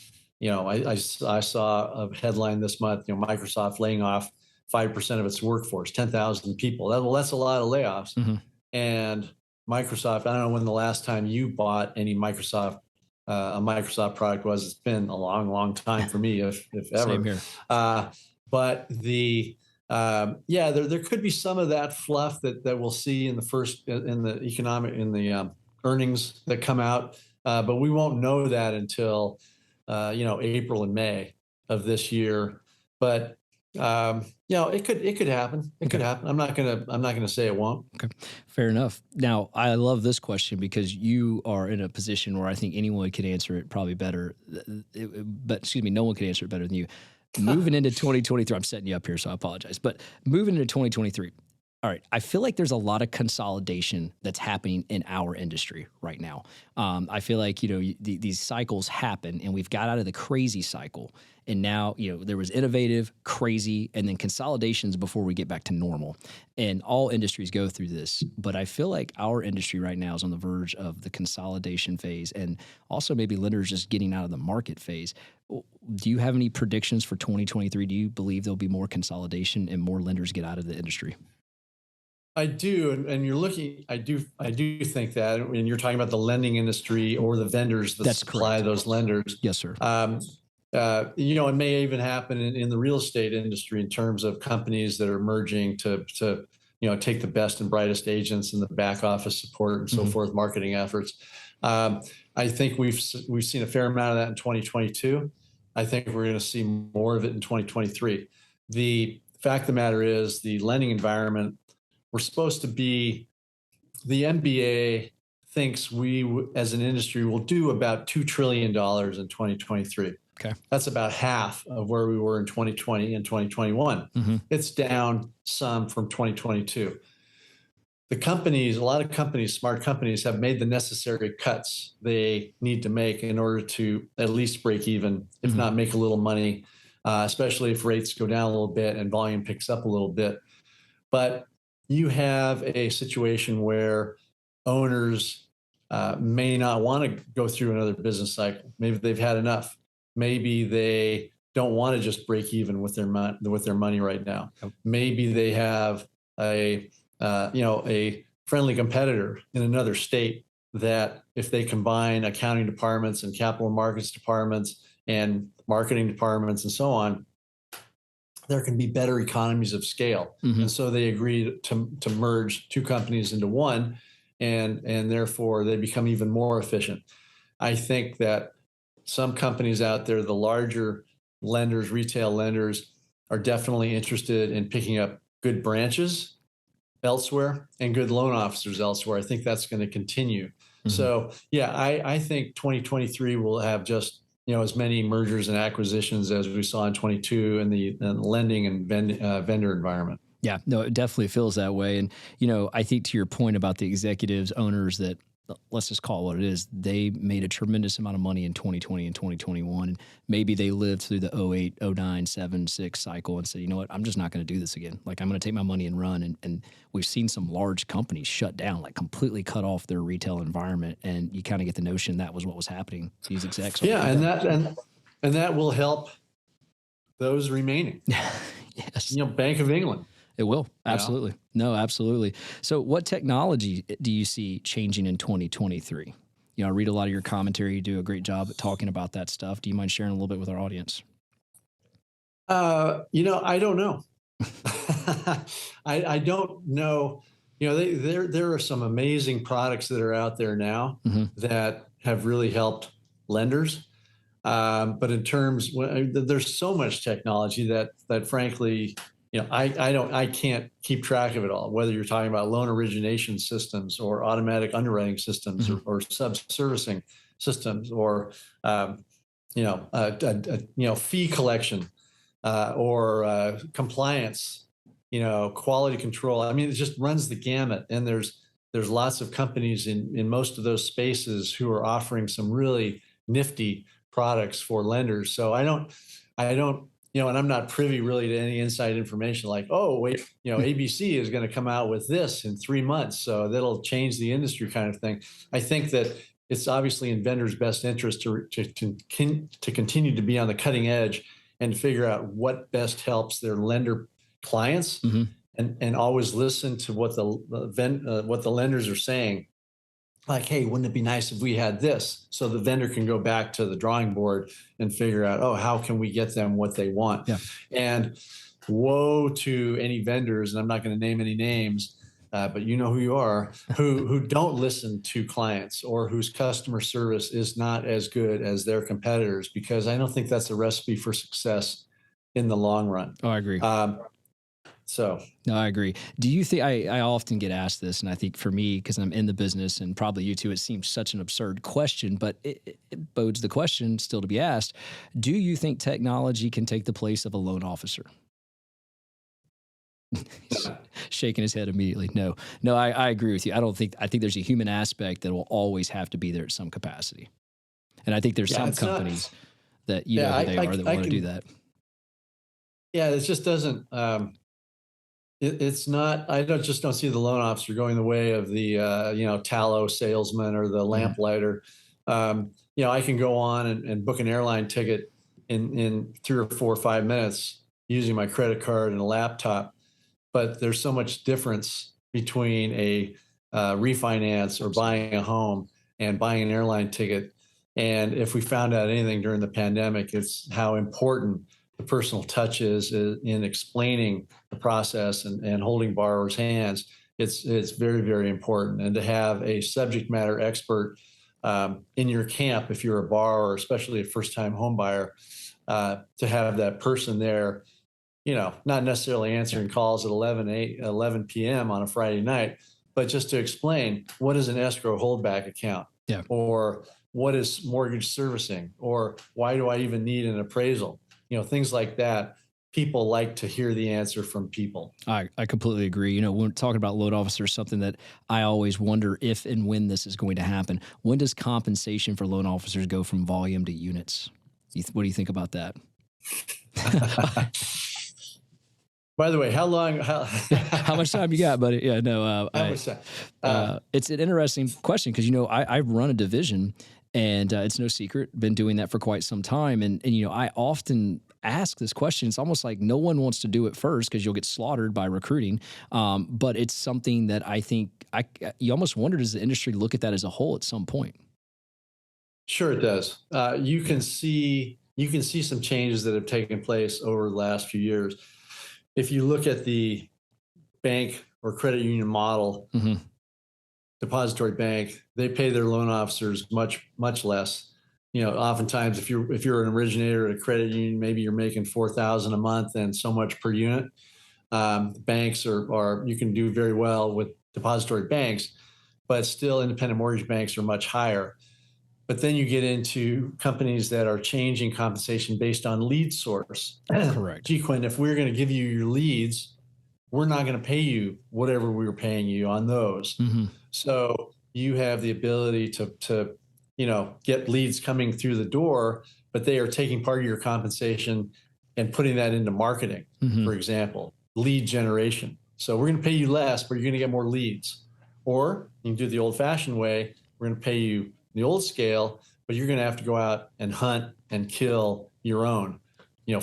I saw a headline this month, Microsoft laying off 5% of its workforce, 10,000 people. That's a lot of layoffs. And Microsoft, I don't know when the last time you bought any Microsoft a Microsoft product was. It's been a long, long time for me, if ever. Same here. But there could be some of that fluff that we'll see in the earnings that come out, but we won't know that until April and May of this year. But it could happen. It could happen. I'm not gonna say it won't. Okay, fair enough. Now, I love this question because you are in a position where I think anyone could answer it probably better. No one could answer it better than you. Moving into 2023, I'm setting you up here, so I apologize. But moving into 2023, all right, I feel like there's a lot of consolidation that's happening in our industry right now. I feel like, these cycles happen, and we've got out of the crazy cycle. And now, there was innovative, crazy, and then consolidations before we get back to normal. And all industries go through this. But I feel like our industry right now is on the verge of the consolidation phase, and also maybe lenders just getting out of the market phase. Do you have any predictions for 2023? Do you believe there'll be more consolidation and more lenders get out of the industry? I do, and you're looking. I do think that, and you're talking about the lending industry or the vendors that supply correct. Those lenders. Yes, sir. It may even happen in the real estate industry in terms of companies that are merging to take the best and brightest agents and the back office support and so forth, marketing efforts. I think we've seen a fair amount of that in 2022. I think we're going to see more of it in 2023. The fact of the matter is the lending environment, we're supposed to be, the MBA thinks we as an industry will do about $2 trillion in 2023. Okay. That's about half of where we were in 2020 and 2021. It's down some from 2022. The companies, a lot of companies, smart companies, have made the necessary cuts they need to make in order to at least break even, if not make a little money, especially if rates go down a little bit and volume picks up a little bit. But you have a situation where owners may not want to go through another business cycle. Maybe they've had enough. Maybe they don't want to just break even with their money right now. Maybe they have a friendly competitor in another state that if they combine accounting departments and capital markets departments and marketing departments and so on, there can be better economies of scale. And so they agreed to merge two companies into one, and therefore they become even more efficient. I think that some companies out there, the larger lenders, retail lenders, are definitely interested in picking up good branches elsewhere and good loan officers elsewhere. I think that's going to continue. So yeah, I think 2023 will have just as many mergers and acquisitions as we saw in 22 in the lending and vendor environment. Yeah, no, it definitely feels that way. And, I think to your point about the executives, owners that, let's just call it what it is, they made a tremendous amount of money in 2020 and 2021. And maybe they lived through the 08, 09, 7, 6 cycle and said, you know what, I'm just not going to do this again. Like, I'm going to take my money and run. And we've seen some large companies shut down, like completely cut off their retail environment. And you kind of get the notion that was what was happening to these execs. Yeah, and that will help those remaining. Yes. Bank of England. It will. Absolutely. No, absolutely. So what technology do you see changing in 2023? I read a lot of your commentary. You do a great job at talking about that stuff. Do you mind sharing a little bit with our audience? I don't know. I don't know. There are some amazing products that are out there now that have really helped lenders. But in terms, there's so much technology that frankly, I can't keep track of it all, whether you're talking about loan origination systems or automatic underwriting systems or sub-servicing systems or, fee collection or compliance, quality control. I mean, it just runs the gamut. And there's lots of companies in most of those spaces who are offering some really nifty products for lenders. So I don't, and I'm not privy really to any inside information like, oh, wait, ABC is going to come out with this in 3 months. So that'll change the industry kind of thing. I think that it's obviously in vendors' best interest to continue to be on the cutting edge and figure out what best helps their lender clients and always listen to what the lenders are saying. Like, hey, wouldn't it be nice if we had this? So the vendor can go back to the drawing board and figure out, oh, how can we get them what they want? Yeah. And woe to any vendors, and I'm not going to name any names, but you know who you are, who don't listen to clients or whose customer service is not as good as their competitors, because I don't think that's a recipe for success in the long run. Oh, I agree. No, I agree. Do you think, I often get asked this, and I think for me, because I'm in the business and probably you too, it seems such an absurd question, but it bodes the question still to be asked. Do you think technology can take the place of a loan officer? Shaking his head immediately. No, I agree with you. I think there's a human aspect that will always have to be there at some capacity. And I think there's some companies that who they are that want to do that. Yeah, it just doesn't, it's not, just don't see the loan officer going the way of the, tallow salesman or the lamplighter. I can go on and book an airline ticket in 3 or 4 or 5 minutes using my credit card and a laptop. But there's so much difference between a refinance or buying a home and buying an airline ticket. And if we found out anything during the pandemic, it's how important the personal touches in explaining the process and holding borrowers' hands, it's very, very important. And to have a subject matter expert in your camp, if you're a borrower, especially a first-time home buyer, to have that person there, not necessarily answering calls at 11 p.m. on a Friday night, but just to explain what is an escrow holdback account, Yeah. or what is mortgage servicing, or why do I even need an appraisal? Things like that. People like to hear the answer from people. I completely agree. When we're talking about loan officers, something that I always wonder if and when this is going to happen. When does compensation for loan officers go from volume to units? What do you think about that? By the way, how much time you got, buddy? Yeah, no, it's an interesting question because, I run a division and it's no secret, been doing that for quite some time. And I often ask this question. It's almost like no one wants to do it first because you'll get slaughtered by recruiting. But it's something that I think you almost wonder, does the industry look at that as a whole at some point? Sure, it does. You can see some changes that have taken place over the last few years. If you look at the bank or credit union model, depository bank, they pay their loan officers much less. Oftentimes, if you're an originator at a credit union, maybe you're making $4,000 a month and so much per unit. Banks are you can do very well with depository banks, but still independent mortgage banks are much higher. But then you get into companies that are changing compensation based on lead source. Correct. Gee, Quinn, if we're going to give you your leads, we're not going to pay you whatever we were paying you on those. So you have the ability to get leads coming through the door, but they are taking part of your compensation and putting that into marketing, for example, lead generation. So we're going to pay you less, but you're going to get more leads. Or you can do it the old-fashioned way. We're going to pay you the old scale, but you're going to have to go out and hunt and kill your own,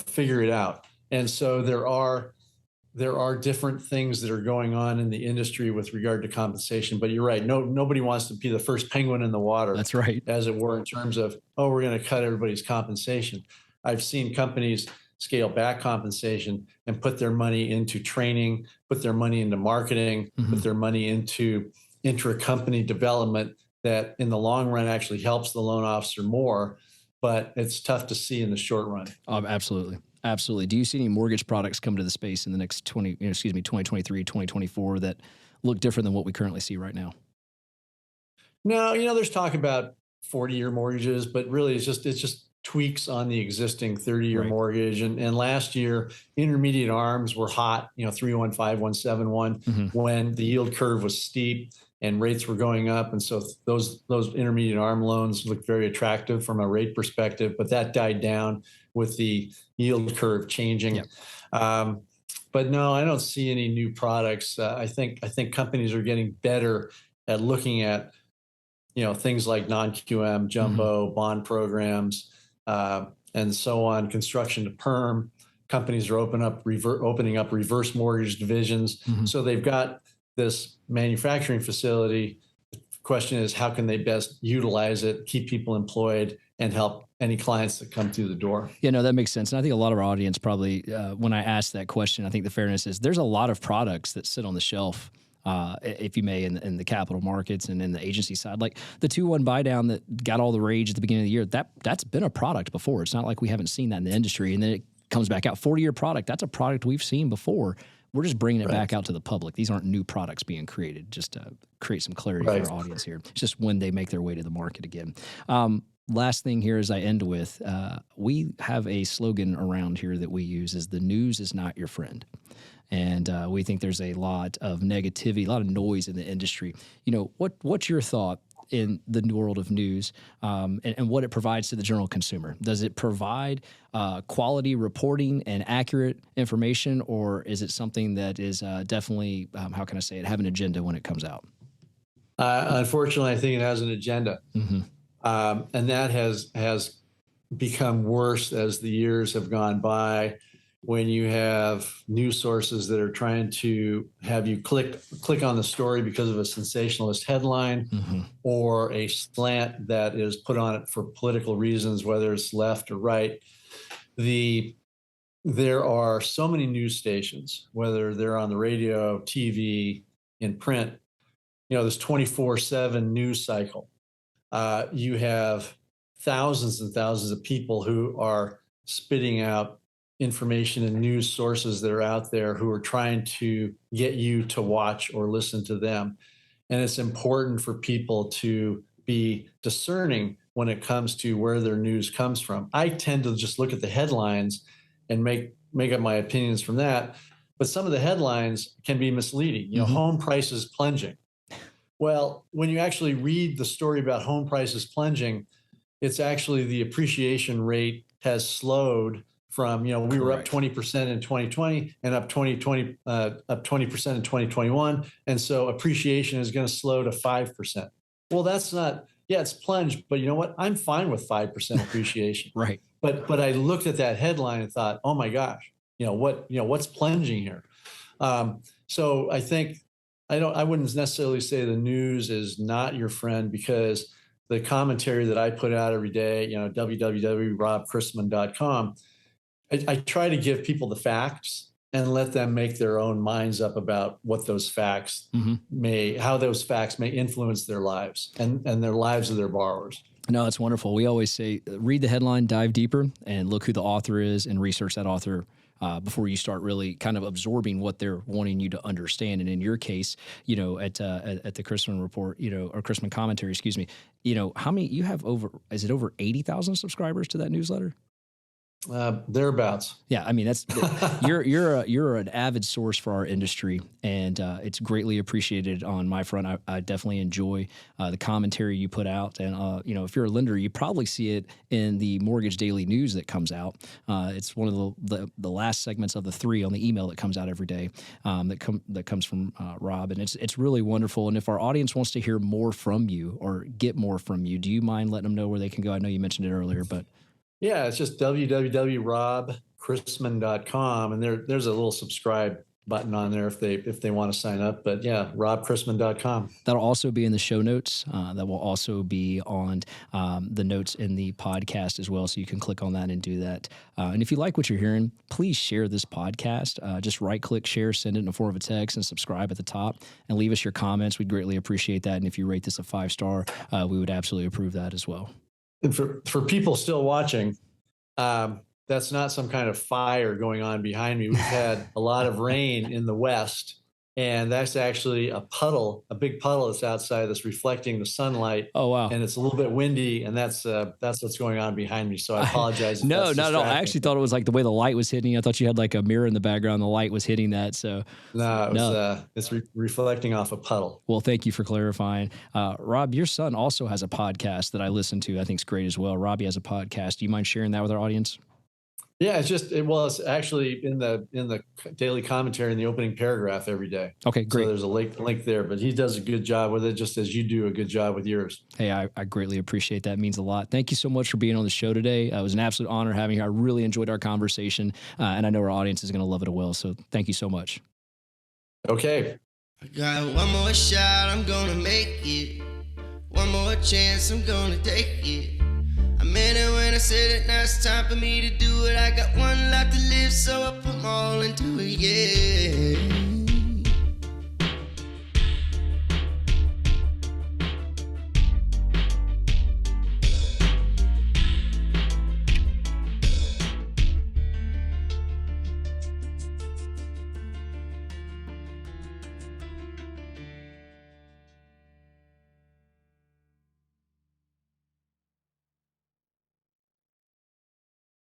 figure it out. And so there are different things that are going on in the industry with regard to compensation, but you're right. Nobody wants to be the first penguin in the water. That's right. As it were, in terms of, we're going to cut everybody's compensation. I've seen companies scale back compensation and put their money into training, put their money into marketing, put their money into intra-company development that in the long run actually helps the loan officer more, but it's tough to see in the short run. Absolutely. Absolutely. Do you see any mortgage products come to the space in the next 2023, 2024 that look different than what we currently see right now? No, there's talk about 40-year mortgages, but really it's just tweaks on the existing 30-year mortgage. And last year, intermediate arms were hot, 315, 171, when the yield curve was steep and rates were going up. And so those intermediate arm loans looked very attractive from a rate perspective, but that died down with the yield curve changing. But no, I don't see any new products. I think companies are getting better at looking at, things like non-QM, jumbo, bond programs, and so on, construction to perm. Companies are opening up reverse mortgage divisions. So they've got this manufacturing facility. The question is, how can they best utilize it, keep people employed, and help any clients that come through the door? Yeah, no, that makes sense. And I think a lot of our audience probably, when I ask that question, I think the fairness is there's a lot of products that sit on the shelf, if you may, in the capital markets and in the agency side. Like the 2-1 buy down that got all the rage at the beginning of the year, that's been a product before. It's not like we haven't seen that in the industry. And then it comes back out. 40-year product, that's a product we've seen before. We're just bringing it back out to the public. These aren't new products being created, just to create some clarity for our audience here. It's just when they make their way to the market again. Last thing here as I end with, we have a slogan around here that we use is the news is not your friend. And we think there's a lot of negativity, a lot of noise in the industry. What's your thought in the world of news and what it provides to the general consumer? Does it provide quality reporting and accurate information, or is it something that is definitely, how can I say it, have an agenda when it comes out? Unfortunately, I think it has an agenda. And that has become worse as the years have gone by, when you have news sources that are trying to have you click on the story because of a sensationalist headline or a slant that is put on it for political reasons, whether it's left or right. The there are so many news stations, whether they're on the radio, TV, in print, this 24/7 news cycle. You have thousands and thousands of people who are spitting out information and news sources that are out there who are trying to get you to watch or listen to them. And it's important for people to be discerning when it comes to where their news comes from. I tend to just look at the headlines and make up my opinions from that. But some of the headlines can be misleading. Home prices plunging. Well, when you actually read the story about home prices plunging, it's actually the appreciation rate has slowed from, we were up 20% in 2020 and up 20% in 2021. And so appreciation is going to slow to 5%. Well, that's not, it's plunged, but you know what? I'm fine with 5% appreciation. Right. But I looked at that headline and thought, oh my gosh, what's plunging here? So I think I wouldn't necessarily say the news is not your friend, because the commentary that I put out every day, www.robchrisman.com, I try to give people the facts and let them make their own minds up about what those facts how those facts may influence their lives and their lives of their borrowers. No, it's wonderful. We always say, read the headline, dive deeper, and look who the author is and research that author before you start really kind of absorbing what they're wanting you to understand. And in your case, at the Chrisman report, or Chrisman commentary, excuse me, how many you have is it over 80,000 subscribers to that newsletter? Thereabouts. Yeah, I mean that's you're an avid source for our industry, and it's greatly appreciated on my front. I definitely enjoy the commentary you put out, and if you're a lender, you probably see it in the Mortgage Daily News that comes out. It's one of the last segments of the 3 on the email that comes out every day that comes from Rob, and it's really wonderful. And if our audience wants to hear more from you or get more from you, do you mind letting them know where they can go? I know you mentioned it earlier, but yeah, it's just www.robchrisman.com, and there's a little subscribe button on there if they want to sign up. But yeah, robchrisman.com. That'll also be in the show notes. That will also be on the notes in the podcast as well, so you can click on that and do that. And if you like what you're hearing, please share this podcast. Just right-click, share, send it in the form of a text, and subscribe at the top, and leave us your comments. We'd greatly appreciate that. And if you rate this a 5-star, we would absolutely approve that as well. And for people still watching, that's not some kind of fire going on behind me. We've had a lot of rain in the West, and that's actually a big puddle that's outside that's reflecting the sunlight. Oh, wow. And it's a little bit windy, and that's what's going on behind me. So I apologize. No, not at all. I actually thought it was like the way the light was hitting you. I thought you had like a mirror in the background. The light was hitting that. So no, it's reflecting off a puddle. Well, thank you for clarifying. Rob, your son also has a podcast that I listen to. I think it's great as well. Robbie has a podcast. Do you mind sharing that with our audience? Yeah, it's actually in the daily commentary in the opening paragraph every day. Okay, great. So there's a link there, but he does a good job with it, just as you do a good job with yours. Hey, I greatly appreciate that. It means a lot. Thank you so much for being on the show today. It was an absolute honor having you. I really enjoyed our conversation, and I know our audience is going to love it as well. So thank you so much. Okay. I got one more shot, I'm gonna make it. One more chance, I'm gonna take it. I meant it when I said it, now it's time for me to do it. I got one life to live, so I put my all into it, yeah.